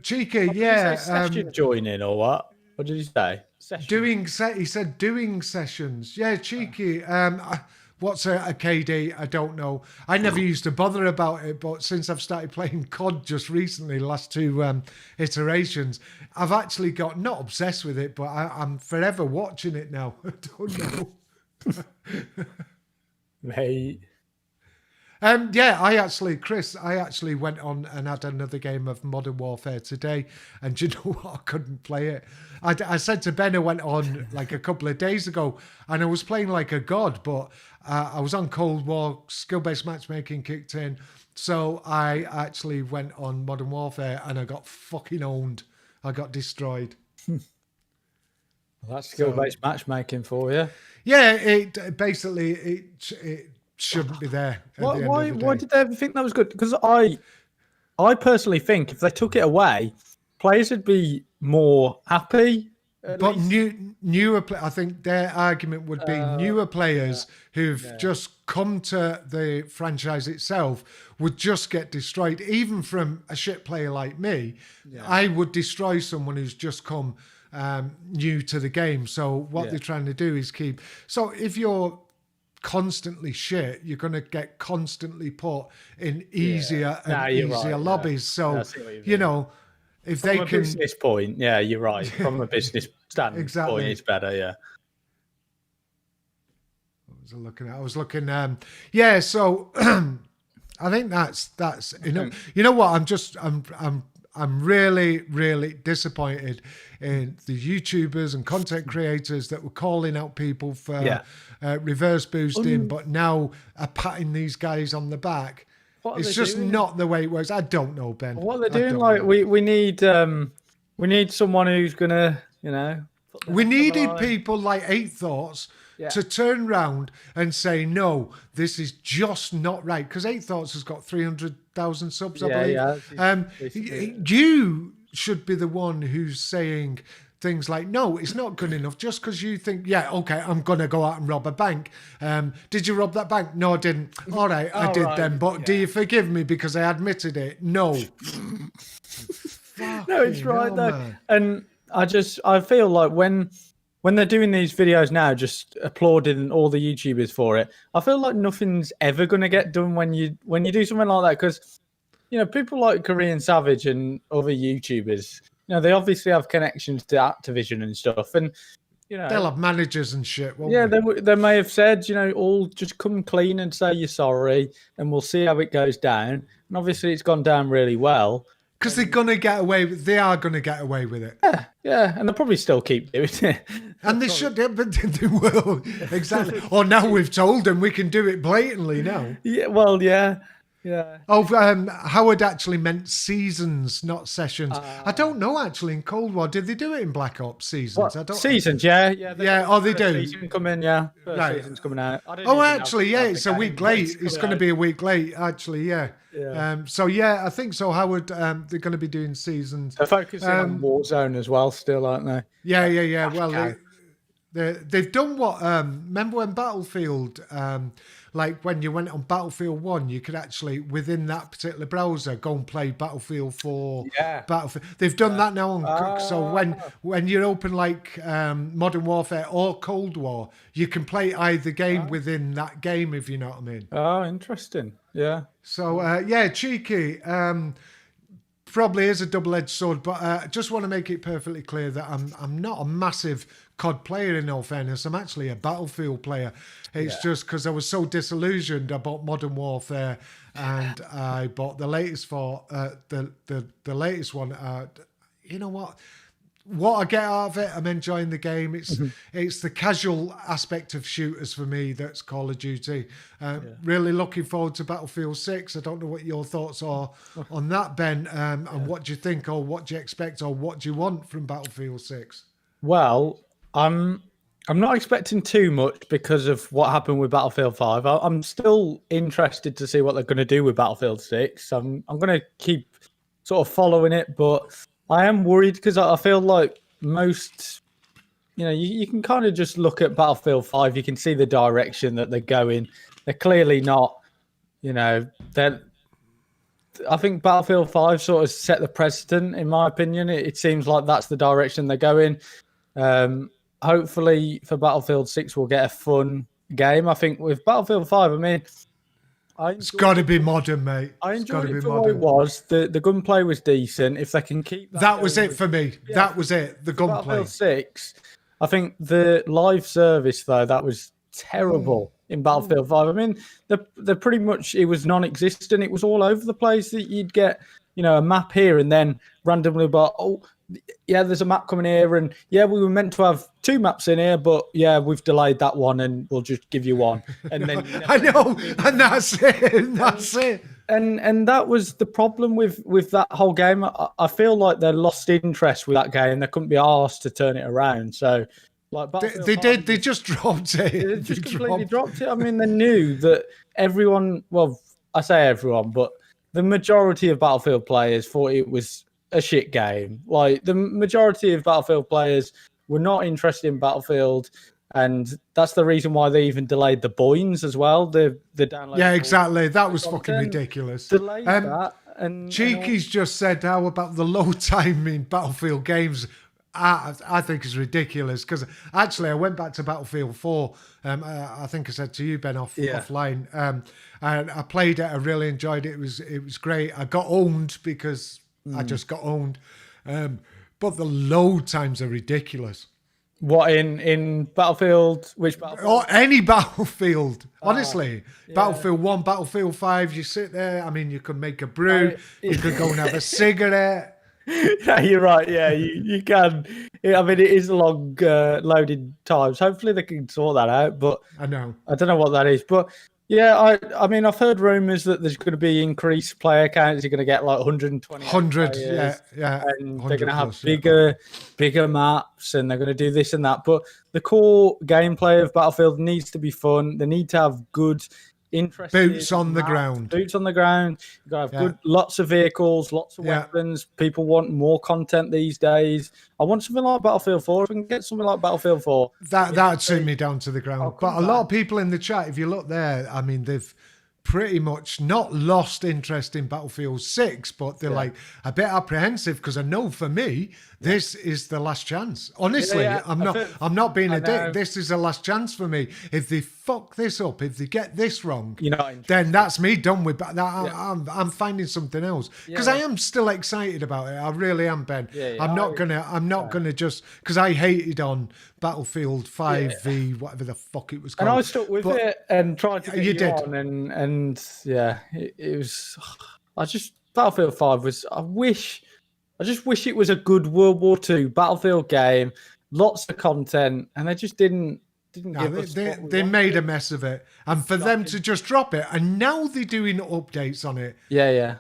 Cheeky, yeah. Session joining or what? What did he say? He said doing sessions. Yeah, cheeky. What's a KD? I don't know. I never used to bother about it, but since I've started playing COD just recently, the last two iterations, I've actually got not obsessed with it, but I'm forever watching it now. I don't know. Mate. Chris, I actually went on and had another game of Modern Warfare today, and do you know what? I couldn't play it. I said to Ben, I went on like a couple of days ago, and I was playing like a god, but I was on Cold War, skill-based matchmaking kicked in, so I actually went on Modern Warfare, and I got fucking owned. I got destroyed. Well, that's skill-based matchmaking for you. Yeah, it shouldn't be there. Why did they ever think that was good? Because I personally think if they took it away, players would be more happy. But newer, I think their argument would be newer players who've just come to the franchise itself would just get destroyed. Even from a shit player like me, I would destroy someone who's just come new to the game. So what they're trying to do is keep. So if you're constantly shit, you're going to get constantly put in easier lobbies. So if from they a can business point, yeah, you're right. From a business standpoint, it's better. Yeah. I was looking. So I think that's you know what? I'm really, really disappointed in the YouTubers and content creators that were calling out people for reverse boosting, but now are patting these guys on the back. It's just not the way it works. I don't know, Ben. What they're doing, we need someone who's gonna, we needed people like 8 Thoughts to turn round and say, no, this is just not right. Because 8 Thoughts has got 300,000 subs, I believe. You should be the one who's saying things like, no, it's not good enough. Just because you think, okay, I'm going to go out and rob a bank. Did you rob that bank? No, I didn't. All right, I did then. But do you forgive me because I admitted it? No. No, it's right though. Man. And I feel like when they're doing these videos now, just applauding all the YouTubers for it, I feel like nothing's ever going to get done when you do something like that. Because, people like Korean Savage and other YouTubers, they obviously have connections to Activision and stuff. And, they'll have managers and shit. Won't they may have said, all just come clean and say you're sorry and we'll see how it goes down. And obviously it's gone down really well. Because they are going to get away with it. Yeah, and they'll probably still keep doing it. And they should, but they will. Exactly. Or now we've told them we can do it blatantly now. Yeah, well, yeah. Yeah. Oh, Howard actually meant seasons, not sessions. I don't know actually in Cold War. Did they do it in Black Ops seasons? I What don't. seasons? Yeah, yeah. Yeah, oh, they do. Season coming, yeah. First Right. season's coming out. I didn't Oh, even actually, yeah, have it's the a game week when late. It's coming going to out. be a week late, actually, yeah. Yeah. So, yeah, I think so. Howard, they're going to be doing seasons. They're focusing on Warzone as well, still, aren't they? Yeah. Well, cow. they've done what? Remember when Battlefield, like when you went on Battlefield 1, you could actually, within that particular browser, go and play Battlefield 4. Yeah. Battlefield. They've done that now on. So when you open like Modern Warfare or Cold War, you can play either game within that game, if you know what I mean. Oh, interesting. Yeah. So, yeah, cheeky. Probably is a double-edged sword, but I just want to make it perfectly clear that I'm not a massive COD player. In all fairness, I'm actually a Battlefield player. It's just because I was so disillusioned. I bought Modern Warfare, and I bought the latest for the latest one. You know what? What I get out of it, I'm enjoying the game. It's the casual aspect of shooters for me that's Call of Duty. Really looking forward to Battlefield 6. I don't know what your thoughts are on that, Ben, and what do you think, or what do you expect, or what do you want from Battlefield 6? Well, I'm not expecting too much because of what happened with Battlefield 5. I'm still interested to see what they're going to do with Battlefield 6. I'm going to keep sort of following it, but I am worried because I feel like most, you can kind of just look at Battlefield 5. You can see the direction that they're going. They're clearly not, they're. I think Battlefield 5 sort of set the precedent, in my opinion. It seems like that's the direction they're going. Hopefully for Battlefield 6, we'll get a fun game. I think with Battlefield 5, I mean, It's got to be modern, mate. I It's got enjoyed to it be for what it modern. was. The gunplay was decent. If they can keep That was it for me. That was it. The gunplay. Battlefield 6, I think the live service, though, that was terrible in Battlefield 5. I mean, they're pretty much, it was non-existent. It was all over the place. That you'd get, a map here and then randomly, but yeah, there's a map coming here, and yeah, we were meant to have 2 maps in here, but yeah, we've delayed that one, and we'll just give you one. And then I know, and that's it. That's it. And that was the problem with that whole game. I feel like they lost interest with that game. They couldn't be asked to turn it around. So, like they did. They just dropped it. They just completely dropped it. I mean, they knew that everyone. Well, I say everyone, but the majority of Battlefield players thought it was a shit game. Like the majority of Battlefield players were not interested in Battlefield, and that's the reason why they even delayed the Boynes as well. The download. Yeah, exactly. That was fucking ridiculous. Delayed that, and Cheeky's just said how about the load time in Battlefield games. I think is ridiculous because actually I went back to Battlefield 4. I think I said to you, Ben, offline. And I played it. I really enjoyed it. It was great. I got owned because I just got owned. But the load times are ridiculous. What in Battlefield? Which Battlefield? Or any Battlefield, honestly. Yeah. Battlefield 1, Battlefield 5, you sit there. I mean, you could make a brew. You could go and have a cigarette. Yeah, you're right. Yeah, you can. I mean, it is a long loading times. Hopefully they can sort that out, but I know. I don't know what that is. But yeah, I mean, I've heard rumours that there's going to be increased player counts. You're going to get like 120. 100, players, yeah. And they're going to have bigger maps, and they're going to do this and that. But the core gameplay of Battlefield needs to be fun. They need to have good, interesting boots on the ground. Boots on the ground. You've got to have good, lots of vehicles, lots of weapons. People want more content these days. I want something like Battlefield 4. If we can get something like Battlefield 4, that'd send me down to the ground. But a lot of people in the chat, if you look there, I mean, they've pretty much not lost interest in Battlefield 6, but they're like a bit apprehensive because I know for me this is the last chance. Honestly, I'm not being a dick. This is the last chance for me. If they fuck this up, if they get this wrong, then that's me done with. I'm finding something else because I am still excited about it. I really am, Ben. I'm not gonna just because I hated on Battlefield 5v whatever the fuck it was called. And I stuck with it and tried to get you did. On and yeah, it was. Battlefield 5 was. I just wish it was a good World War II Battlefield game, lots of content, and they just didn't didn't No, give us. they made a mess of it, and for them to just drop it, and now they're doing updates on it. Yeah.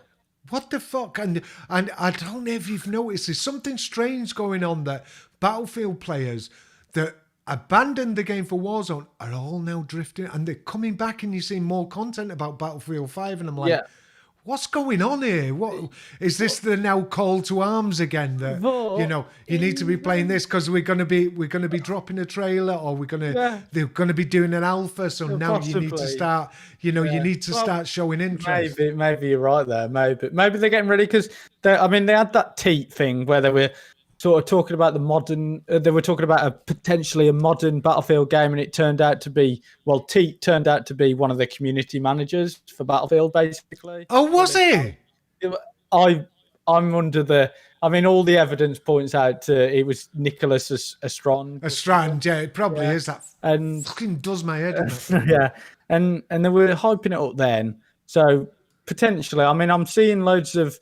What the fuck? And I don't know if you've noticed, there's something strange going on that Battlefield players that abandoned the game for Warzone are all now drifting, and they're coming back, and you're seeing more content about Battlefield 5, and I'm like, what's going on here? What is this? The now call to arms again? That you need to be playing this because we're gonna be dropping a trailer, or they're gonna be doing an alpha. So now possibly. you need to start. You need to start showing interest. Maybe you're right there. Maybe they're getting ready because they had that teat thing where they were sort of talking about the modern. They were talking about potentially a modern Battlefield game, and it turned out to be Teat turned out to be one of the community managers for Battlefield, basically. Oh, was he? I'm under the. I mean, all the evidence points out to it was Nicholas Estrand. Estrand, yeah, it probably is. That and fucking does my head in. Yeah, and they were hyping it up then. So potentially, I mean, I'm seeing loads of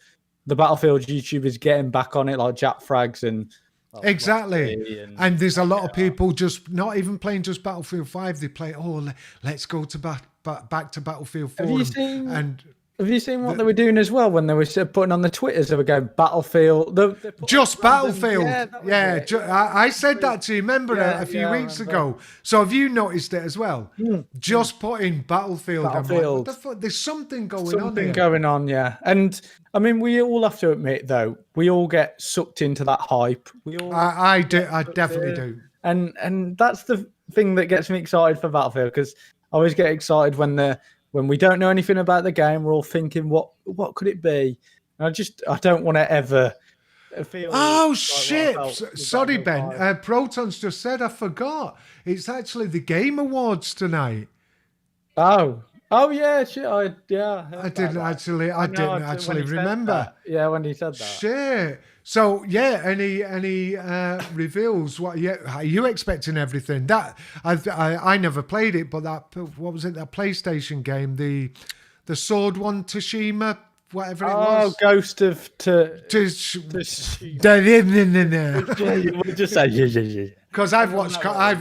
the Battlefield YouTubers getting back on it, like Jack Frags and exactly. And there's a lot of people just not even playing just Battlefield 5. They play, let's go to back to Battlefield 4. Have you seen what they were doing as well when they were putting on the Twitters? They were going Battlefield. Just Battlefield. I said that to you. Remember a few weeks ago. So have you noticed it as well? Just putting Battlefield. Like, what the fuck? There's something going on. Something going on, yeah. And I mean, we all have to admit, though, we all get sucked into that hype. I do. I definitely do. And that's the thing that gets me excited for Battlefield, because I always get excited when we don't know anything about the game. We're all thinking, what could it be? And I don't want to ever feel. Oh shit! Sorry, Ben. Proton's just said I forgot. It's actually the Game Awards tonight. Oh yeah, shit. I didn't actually remember. Yeah, when he said that. Shit. So yeah, any reveals? What are you expecting everything? That I never played it, but what was it? That PlayStation game, the sword one, Tsushima, whatever it was. Oh, Ghost of We'll just say yeah. Because I've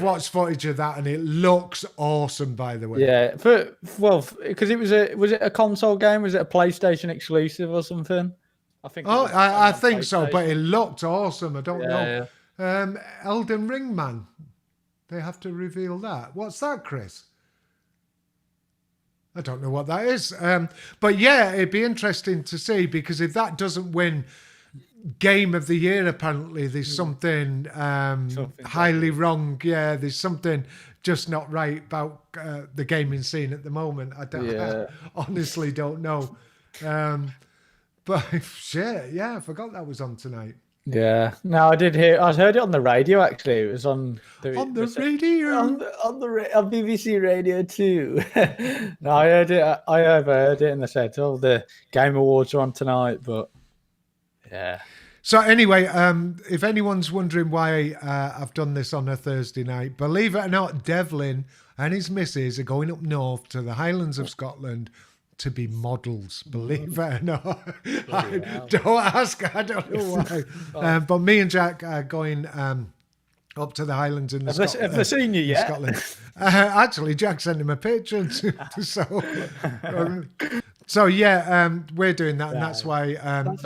watched footage of that, and it looks awesome, by the way. Yeah, because it was a console game? Was it a PlayStation exclusive or something? I think. I think so, but it looked awesome. I don't know. Yeah. Elden Ring, man. They have to reveal that. What's that, Chris? I don't know what that is. But yeah, it'd be interesting to see, because if that doesn't win Game of the Year, apparently there's something highly wrong. Yeah, there's something just not right about the gaming scene at the moment. I honestly don't know. But shit, yeah, I forgot that was on tonight. Yeah, no, I heard it on the radio. Actually, it was on the radio on BBC Radio 2. No, I heard it. I overheard it, and they said, "Oh, the Game Awards are on tonight." But yeah. So anyway, if anyone's wondering why I've done this on a Thursday night, believe it or not, Devlin and his missus are going up north to the Highlands of Scotland to be models, believe it or not. Don't ask, I don't know why. But me and Jack are going up to the Highlands in Scotland. Have they seen you yet? Scotland. Actually, Jack sent him a picture. So yeah, we're doing that, and that's why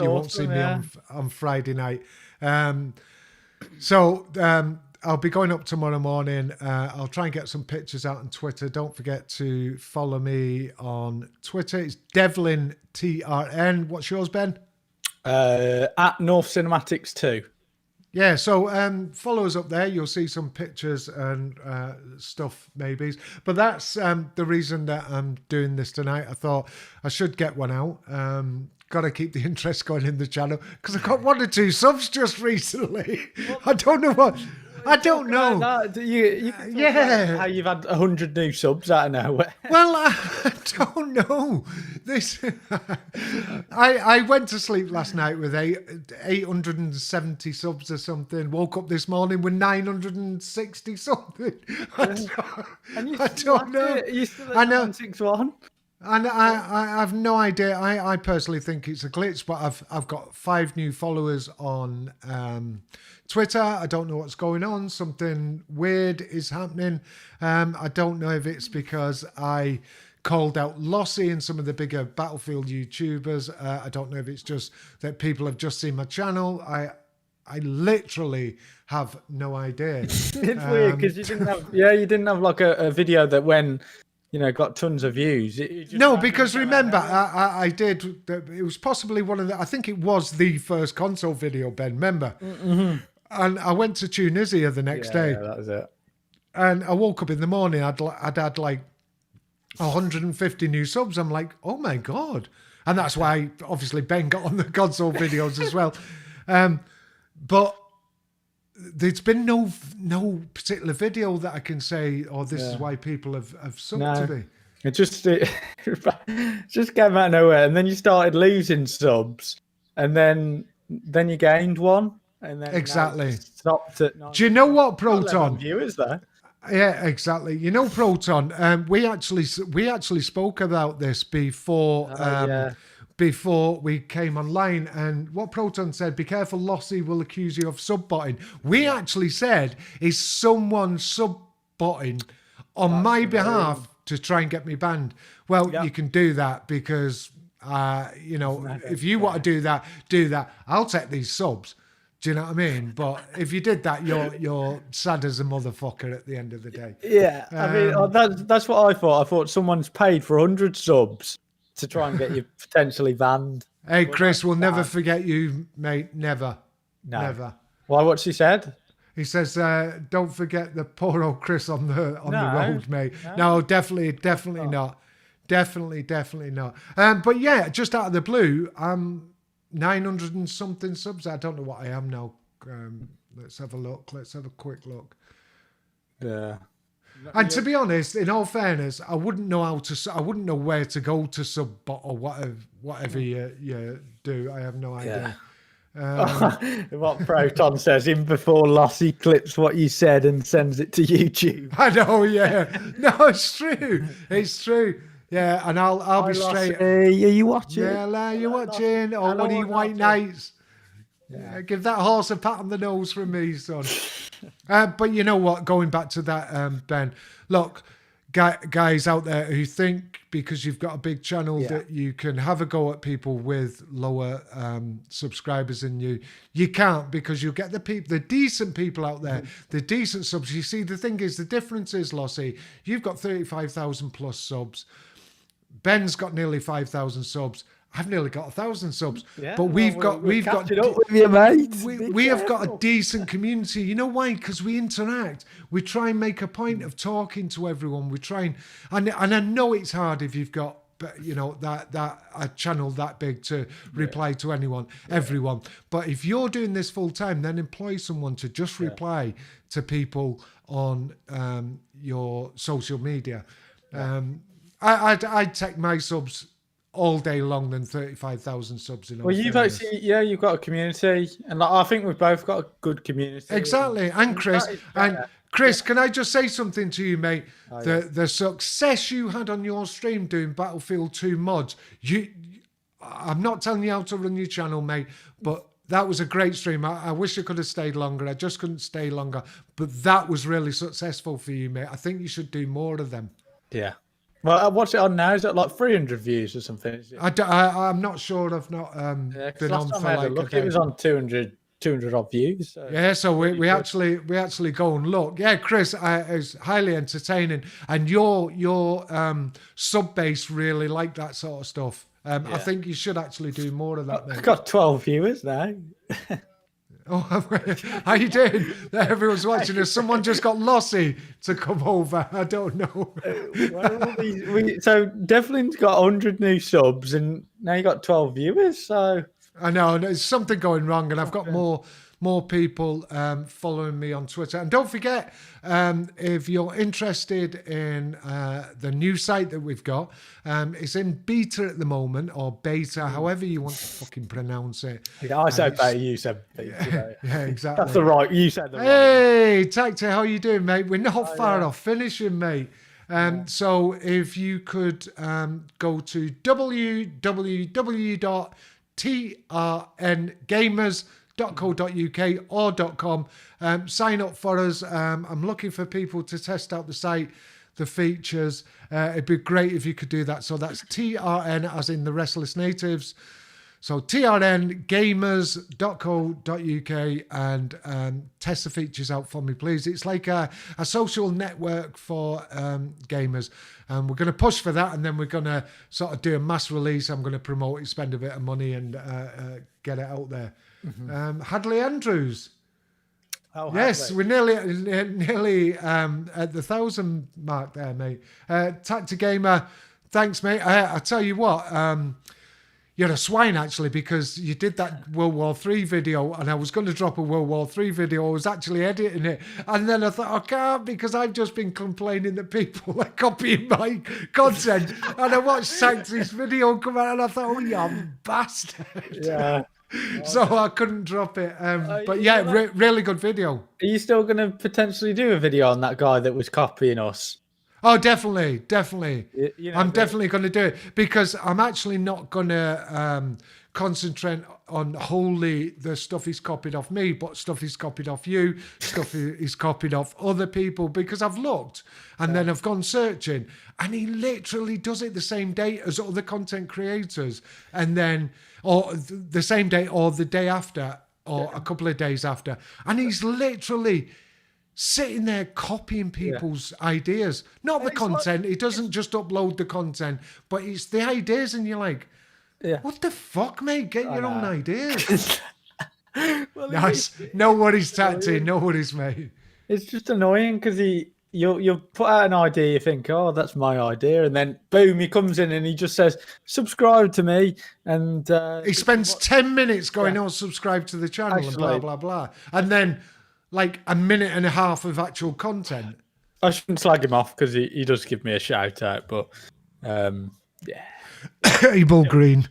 you won't see me on Friday night. I'll be going up tomorrow morning. I'll try and get some pictures out on Twitter. Don't forget to follow me on Twitter. It's Devlin TRN. What's yours, Ben? At North Cinematics 2. Yeah, so follow us up there. You'll see some pictures and stuff, maybe. But that's the reason that I'm doing this tonight. I thought I should get one out. Got to keep the interest going in the channel, because I got 1 or 2 subs just recently. I don't know what. I don't know. You how you've had 100 new subs out of nowhere. Well, I don't know. I went to sleep last night with 870 subs or something. Woke up this morning with 960 something. I don't know. You still at 961? And I have no idea. I personally think it's a glitch, but I've got 5 new followers on Twitter. I don't know what's going on. Something weird is happening. I don't know if it's because I called out Lossy and some of the bigger Battlefield YouTubers. I don't know if it's just that people have just seen my channel. I literally have no idea. It's weird because you didn't have like a video that when got tons of views. No, because remember, I did. It was possibly one of the. I think it was the first console video, Ben. Remember? Mm-hmm. And I went to Tunisia the next day. Yeah, that was it. And I woke up in the morning. I'd had like 150 new subs. I'm like, oh my god! And that's why obviously Ben got on the console videos as well. But there's been no particular video that I can say, oh, this is why people have subbed to me. It just came out of nowhere, and then you started losing subs, and then you gained one, and then exactly stopped at. Do you know what, Proton? Viewers there. Yeah, exactly. You know, Proton. We actually spoke about this before. Before we came online, and what Proton said, be careful, Lossy will accuse you of sub-botting. We actually said, is someone sub-botting on my behalf to try and get me banned? Well, you can do that because, if you want to do that. I'll take these subs. Do you know what I mean? But if you did that, you're sad as a motherfucker at the end of the day. Yeah, I mean, that's what I thought. I thought someone's paid for 100 subs to try and get you potentially banned. Hey, Chris, we'll never forget you, mate. Never. No. Never. Why? What's he said? He says, don't forget the poor old Chris on the road, mate. No, definitely not. Definitely not. But yeah, just out of the blue, 900 and something subs. I don't know what I am now. Let's have a look. Let's have a quick look. Yeah. And to be honest, in all fairness, I wouldn't know where to go to sub-bot or whatever you do. I have no idea. What Proton says, in before Lossy clips what you said and sends it to YouTube. I know, yeah. No, it's true. It's true. Yeah, and I'll be straight. Are you watching? Yeah, you watching? Or what are you white nights? Yeah, give that horse a pat on the nose from me, son. But you know what? Going back to that, Ben, look, guys out there who think because you've got a big channel that you can have a go at people with lower subscribers than you. You can't, because you'll get the decent people out there, the decent subs. You see, the thing is, the difference is, Lossy, you've got 35,000 plus subs. Ben's got nearly 5,000 subs. I've nearly got 1,000 subs, but we've got with you, mate. We have got a decent community. You know why? Because we interact. We try and make a point of talking to everyone. We try and I know it's hard if you've got that a channel that big to reply to everyone. But if you're doing this full time, then employ someone to just reply to people on your social media. I'd take my subs all day long than 35,000 subs. Well, you've got a community, and I think we've both got a good community. Exactly, and Chris, can I just say something to you, mate? The success you had on your stream doing Battlefield 2 mods, I'm not telling you how to run your channel, mate, but that was a great stream. I wish I could have stayed longer. I just couldn't stay longer, but that was really successful for you, mate. I think you should do more of them. Yeah. Well, what's it on now? Is it like 300 views or something? I'm not sure. I've not been on for like a day. It was on 200 odd views. So. Yeah, so we actually go and look. Yeah, Chris, it's highly entertaining, and your sub base really like that sort of stuff. I think you should actually do more of that. I've got 12 viewers now. Oh, how you doing? Everyone's watching us. Someone just got Lossy to come over. I don't know. So Devlin's got 100 new subs, and now you got 12 viewers. So I know there's something going wrong, and I've got more people following me on Twitter. And don't forget, if you're interested in the new site that we've got, it's in beta at the moment, or beta, however you want to fucking pronounce it. I said beta, you said beta. Yeah, exactly. That's the right. You said the right. Hey, Tacti, how you doing, mate? We're not far off finishing, mate. So if you could go to www.trngamers.co.uk or .com, sign up for us. I'm looking for people to test out the site, the features. It'd be great if you could do that. So that's TRN as in the Restless Natives. So trngamers.co.uk and test the features out for me, please. It's like a social network for gamers. And we're going to push for that, and then we're going to sort of do a mass release. I'm going to promote it, spend a bit of money, and get it out there. Hadley Andrews. Oh, yes, we're nearly at the 1,000 mark there, mate. Tactigamer, thanks, mate. I tell you what, you're a swine, actually, because you did that World War III video, and I was going to drop a World War III video. I was actually editing it, and then I thought, I can't, because I've just been complaining that people are copying my content, and I watched Sanctuary's video come out, and I thought, oh, you bastard. Yeah. So I couldn't drop it. But yeah, really good video. Are you still going to potentially do a video on that guy that was copying us? Oh, definitely. I'm but- definitely going to do it, because I'm actually not going to concentrate on wholly the stuff he's copied off me, but stuff he's copied off you, stuff he's copied off other people, because I've looked and then I've gone searching, and he literally does it the same day as other content creators, and then, or the same day or the day after, or a couple of days after. And he's literally sitting there copying people's ideas, not the content. He doesn't just upload the content, but it's the ideas, and you're like, what the fuck, mate? Get your own ideas. Nice. No worries, Tacti. No worries, mate. It's just annoying because you'll put out an idea, you think, oh, that's my idea, and then boom, he comes in and he just says, subscribe to me, and he spends 10 minutes going, oh, subscribe to the channel, and blah, blah, blah. And then like a minute and a half of actual content. I shouldn't slag him off because he does give me a shout out, but yeah. Abel Green.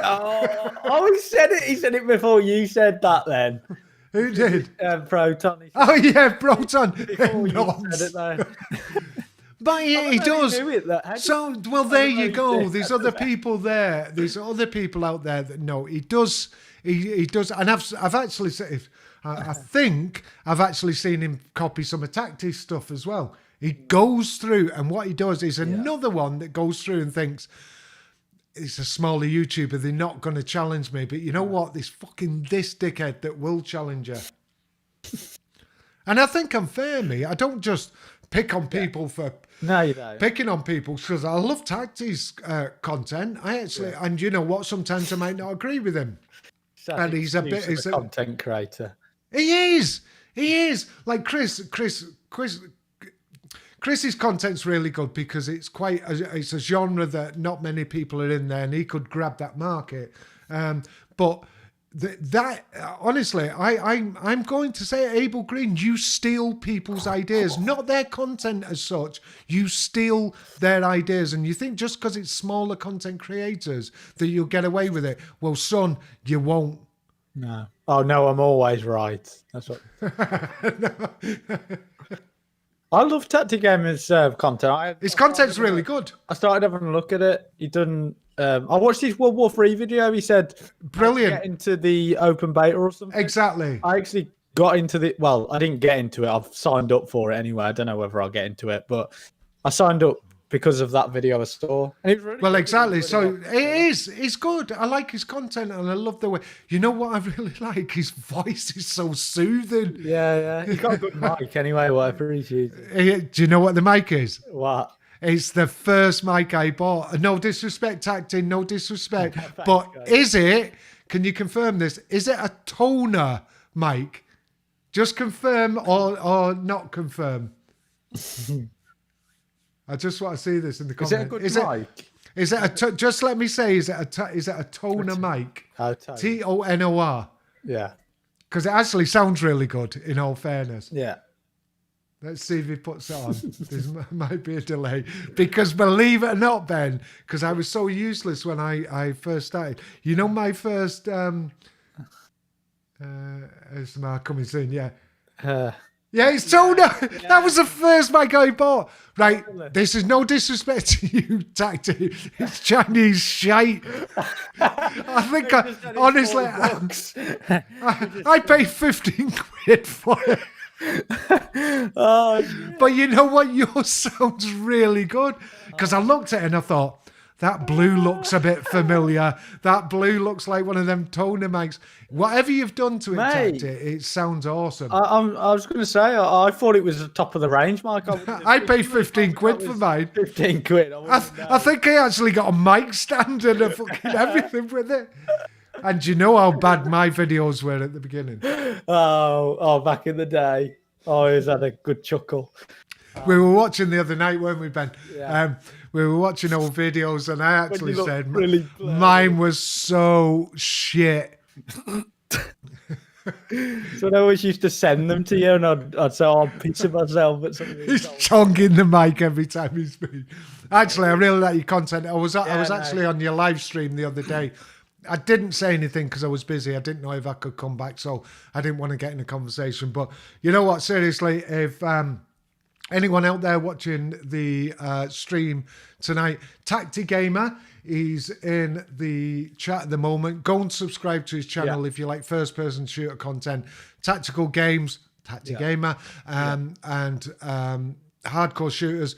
Oh, he said it. He said it before you said that. Then who did? Proton. Oh yeah, Proton. Before you said it, though. But he does. So well, there you go. There's other that. people there. There's other people out there that know he does. He does, and I've actually said. I think I've actually seen him copy some Tacti's stuff as well. He goes through, and what he does is another one that goes through and thinks, it's a smaller YouTuber, they're not going to challenge me. But you know what? This dickhead that will challenge her. And I think I'm fair, me. I don't just pick on people for no, you don't. Picking on people, because I love Tacti's content. I actually, and you know what? Sometimes I might not agree with him. And he's a bit, he's a content creator. He is. Like Chris's content's really good, because it's it's a genre that not many people are in there, and he could grab that market. But that honestly, I'm going to say, Abel Green, you steal people's ideas, not their content as such. You steal their ideas, and you think just because it's smaller content creators that you'll get away with it. Well, son, you won't. No. Oh no, I'm always right. That's what. I love Tactigamer's content. His content's really good. I started having a look at it. He done. I watched his World War III video. He said, "Brilliant." Get into the open beta or something. Exactly. I actually got into the. Well, I didn't get into it. I've signed up for it anyway. I don't know whether I'll get into it, but I signed up because of that video I saw. And it really exactly. Really so it is. It's good. I like his content, and I love the way. You know what I really like? His voice is so soothing. Yeah. He's got a good mic anyway. Whatever he's using. Do you know what the mic is? What? It's the first mic I bought. No disrespect, Tactin. No disrespect. Thanks, but guys. is it? Can you confirm this? Is it a toner mic? Just confirm or not confirm. I just want to see this in the comments. Is it a good mic? Is it just let me say, is it a toner mic? TONOR. Yeah. Because it actually sounds really good, in all fairness. Yeah. Let's see if he puts it on. There might be a delay. Because believe it or not, Ben, because I was so useless when I first started. You know my first... ASMR coming soon, yeah. Yeah, it's toner. That was the first mic I bought. Right, this is no disrespect to you, Tacti. It's Chinese shite. I think, honestly, I paid 15 quid for it. But you know what? Yours sounds really good. Because I looked at it and I thought, that blue looks a bit familiar. That blue looks like one of them toner mics. Whatever you've done to it, Tacti, it sounds awesome. I was going to say, I thought it was the top of the range, Mike. I paid 15 quid for mine. 15 quid. I think I actually got a mic stand and a fucking everything with it. And you know how bad my videos were at the beginning. Oh, back in the day. Oh, he's had a good chuckle. We were watching the other night, weren't we, Ben? Yeah. We were watching old videos, and I actually said really mine was so shit. So I always used to send them to you, and I'd say, "Oh, I'm pissing myself." But he's chonging the mic every time he speaks. Actually, I really like your content. I was actually on your live stream the other day. I didn't say anything because I was busy. I didn't know if I could come back, so I didn't want to get in a conversation. But you know what? Seriously, if anyone out there watching the stream tonight, Tacti Gamer, he's in the chat at the moment. Go and subscribe to his channel if you like first-person shooter content, tactical games, Tacti Gamer, and hardcore shooters.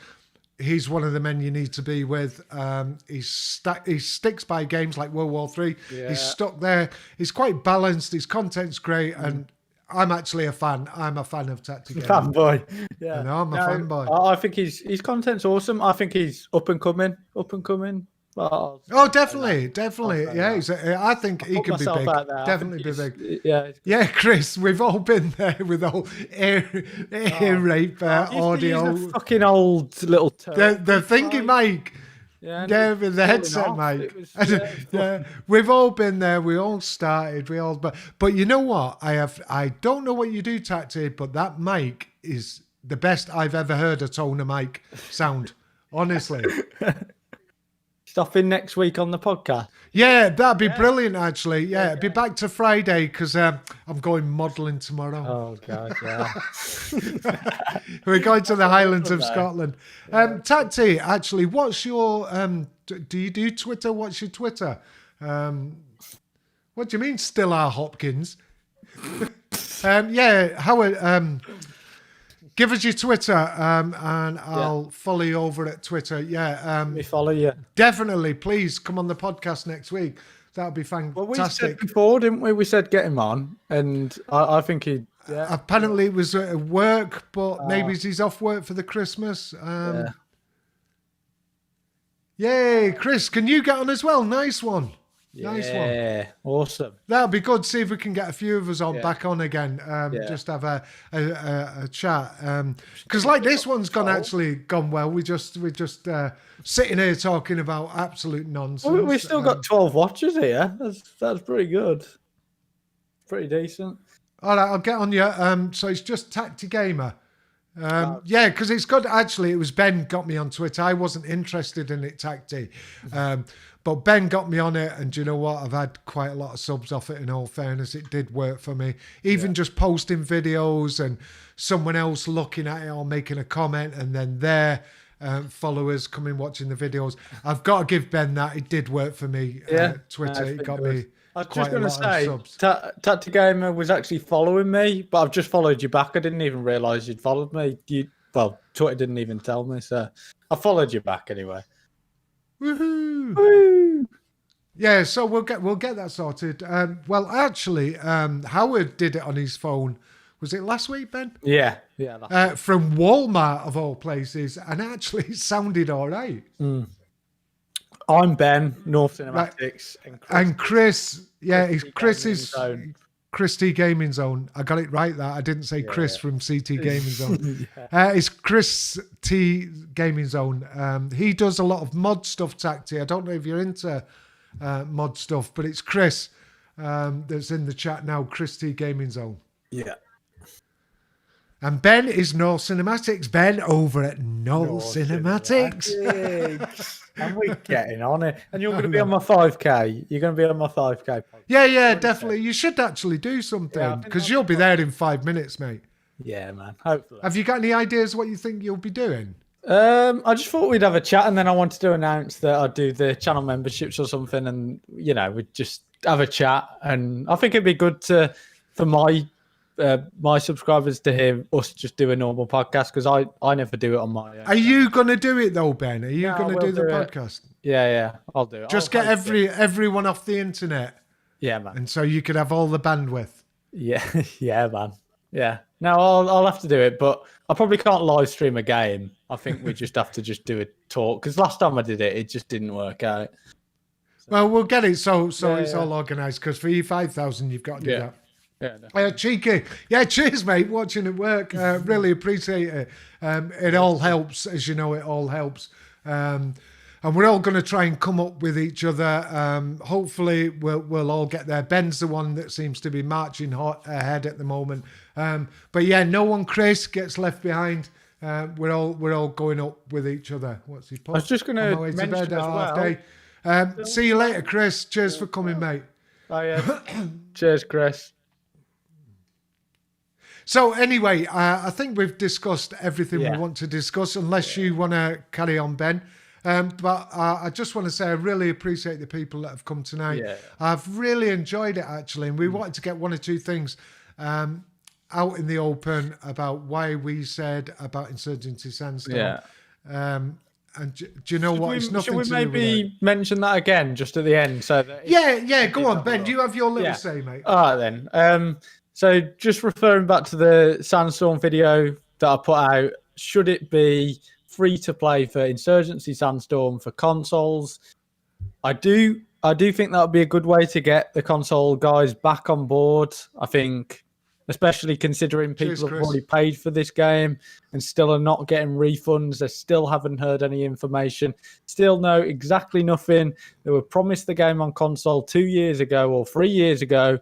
He's one of the men you need to be with. He sticks by games like World War III. Yeah. He's stuck there. He's quite balanced. His content's great, and I'm actually a fan. I'm a fan of Tacti Gamer. Fanboy. Yeah, I'm a fanboy. I think his content's awesome. I think he's up and coming. Oh, definitely. Yeah, I think he could be big. Definitely be big. Yeah, Chris, we've all been there with all ear rape audio. The fucking old little the thingy mic. Yeah, with the headset mic. We've all been there. We all started. But you know what? I don't know what you do, Tacti, but that mic is the best I've ever heard a toner mic sound. Honestly. Stopping next week on the podcast. Yeah, that'd be brilliant, actually. Yeah, it'd be back to Friday because I'm going modelling tomorrow. Oh, God, yeah. We're going to the Highlands of Scotland. Tacti, actually, what's your... do you do Twitter? What's your Twitter? What do you mean, still are Hopkins? Howard... give us your Twitter, and I'll follow you over at Twitter. Yeah, me follow you. Definitely, please come on the podcast next week. That would be fantastic. Well, we said before, didn't we? We said get him on, and I think he. Yeah. Apparently, it was at work, but maybe he's off work for the Christmas. Yay, Chris! Can you get on as well? Nice one. Nice one. Yeah, awesome. That'll be good. See if we can get a few of us on back on again. Just have a chat. Because like this one's gone well. We're just sitting here talking about absolute nonsense. Well, we've still got 12 watchers here. That's pretty good. Pretty decent. All right, I'll get on you. So it's just Tacti Gamer. Yeah, because it's good. Actually, it was Ben got me on Twitter. I wasn't interested in it, Tacti. But Ben got me on it, and you know what? I've had quite a lot of subs off it, in all fairness. It did work for me. Even just posting videos and someone else looking at it or making a comment, and then their followers coming watching the videos. I've got to give Ben that. It did work for me. Twitter, it got me I was just going to say, Tacti Gamer was actually following me, but I've just followed you back. I didn't even realise you'd followed me. Twitter didn't even tell me, so I followed you back anyway. Woohoo! Woo! Yeah, so we'll get that sorted. Well, actually, Howard did it on his phone. Was it last week, Ben? Yeah. From Walmart of all places, and actually it sounded all right. I'm Ben, North Cinematics, and Chris. It's Chris's Chris T Gaming Zone. I got it right. That I didn't say Chris from CT Gaming Zone. It's Chris T Gaming Zone. He does a lot of mod stuff, Tacti. I don't know if you're into mod stuff, but it's Chris that's in the chat now. Chris T Gaming Zone. Yeah. And Ben is North Cinematics. Ben over at North Cinematics. And we're getting on it. And you're going to be on my 5K. You're going to be on my 5K. Yeah, definitely. You should actually do something because you'll be there in 5 minutes, mate. Yeah, man. Hopefully. Have you got any ideas what you think you'll be doing? I just thought we'd have a chat, and then I wanted to announce that I'd do the channel memberships or something, and we'd just have a chat. And I think it'd be good for my subscribers to hear us just do a normal podcast, because I never do it on my own. Are you going to do it though, Ben? Are you No, going to we'll do the do it. podcast? Yeah, I'll do it. Just I'll get host it. everyone off the internet, Yeah, man. and so you could have all the bandwidth. Yeah, yeah, man. Yeah. No, I'll have to do it, but I probably can't live stream a game. I think we just have to just do a talk, because last time I did it, it just didn't work out. So, well, we'll get it so it's all organised, because for E5000 you've got to do that. Yeah, cheeky. Yeah, cheers, mate. Watching it work. Really appreciate it. It all helps, as you know, it all helps. And we're all going to try and come up with each other. Hopefully, we'll all get there. Ben's the one that seems to be marching ahead at the moment. But yeah, no one, Chris, gets left behind. We're all going up with each other. What's he put? I was just going to mention bed as well. Half day. See you later, Chris. Cheers for coming, mate. Oh, yeah. Cheers, Chris. So anyway, I think we've discussed everything we want to discuss, unless you want to carry on, Ben. But I just want to say I really appreciate the people that have come tonight. Yeah. I've really enjoyed it, actually, and we wanted to get one or two things out in the open about why we said about Insurgency Sandstorm. Yeah. And do you know what? It's nothing should we to do with maybe mention that again just at the end? So that yeah. Go on, Ben. Do you have your little say, mate? All right, then. So just referring back to the Sandstorm video that I put out, should it be free to play for Insurgency Sandstorm for consoles? I do think that would be a good way to get the console guys back on board. I think, especially considering people have already paid for this game and still are not getting refunds. They still haven't heard any information, still know exactly nothing. They were promised the game on console 2 years ago or 3 years ago,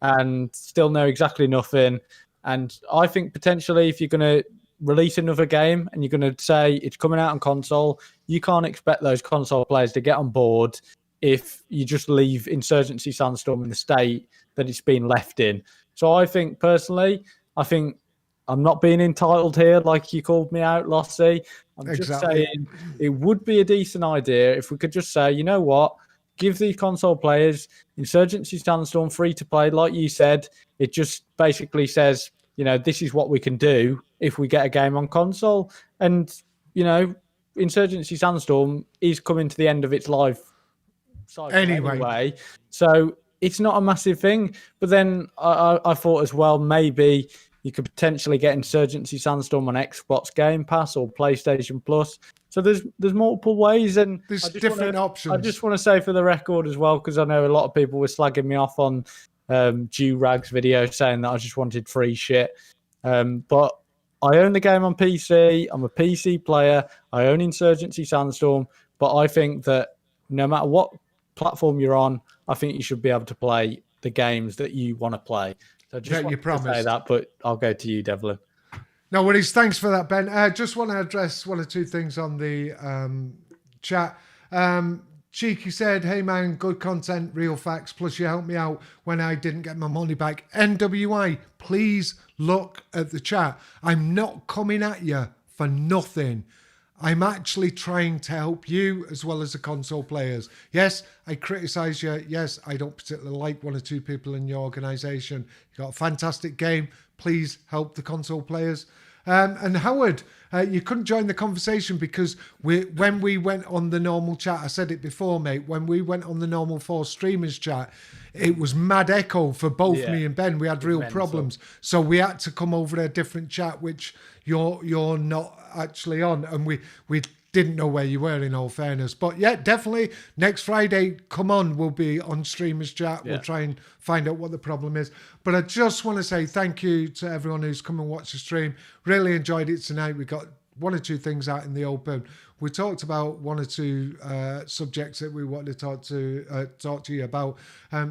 and still know exactly nothing. And I think potentially if you're going to release another game and you're going to say it's coming out on console, you can't expect those console players to get on board if you just leave Insurgency Sandstorm in the state that it's been left in. So I think personally, I'm not being entitled here like you called me out, Lossie. I'm just saying it would be a decent idea if we could just say, you know what, give these console players Insurgency Sandstorm free to play. Like you said, it just basically says, this is what we can do if we get a game on console. And, Insurgency Sandstorm is coming to the end of its life cycle anyway. So it's not a massive thing. But then I thought as well, maybe you could potentially get Insurgency Sandstorm on Xbox Game Pass or PlayStation Plus. So there's multiple ways, and there's different options. I just want to say for the record as well, because I know a lot of people were slagging me off on Durag's video saying that I just wanted free shit. But I own the game on PC. I'm a PC player. I own Insurgency Sandstorm. But I think that no matter what platform you're on, I think you should be able to play the games that you want to play. So just want to say that, but I'll go to you, Devlin. No worries. Thanks for that, Ben. Just want to address one or two things on the chat. Cheeky said, hey man, good content, real facts, plus you helped me out when I didn't get my money back. NWI, please look at the chat. I'm not coming at you for nothing. I'm actually trying to help you as well as the console players. Yes, I criticise you. Yes, I don't particularly like one or two people in your organisation. You've got a fantastic game. Please help the console players. And Howard, you couldn't join the conversation because when we went on the normal chat, I said it before, mate, when we went on the normal 4 streamers chat, it was mad echo for both me and Ben. We had real problems. So we had to come over a different chat, which you're not actually on. And we didn't know where you were, in all fairness. But yeah, definitely next Friday, come on, we'll be on streamers chat. We'll try and find out what the problem is. But I just want to say thank you to everyone who's come and watched the stream. Really enjoyed it tonight. We got one or two things out in the open. We talked about one or two subjects that we wanted to talk to you about.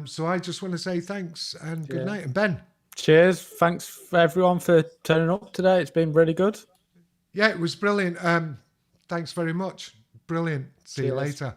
So I just want to say thanks and good night. And Ben. Cheers. Thanks for everyone for turning up today. It's been really good. Yeah, it was brilliant. Thanks very much. Brilliant. See you later.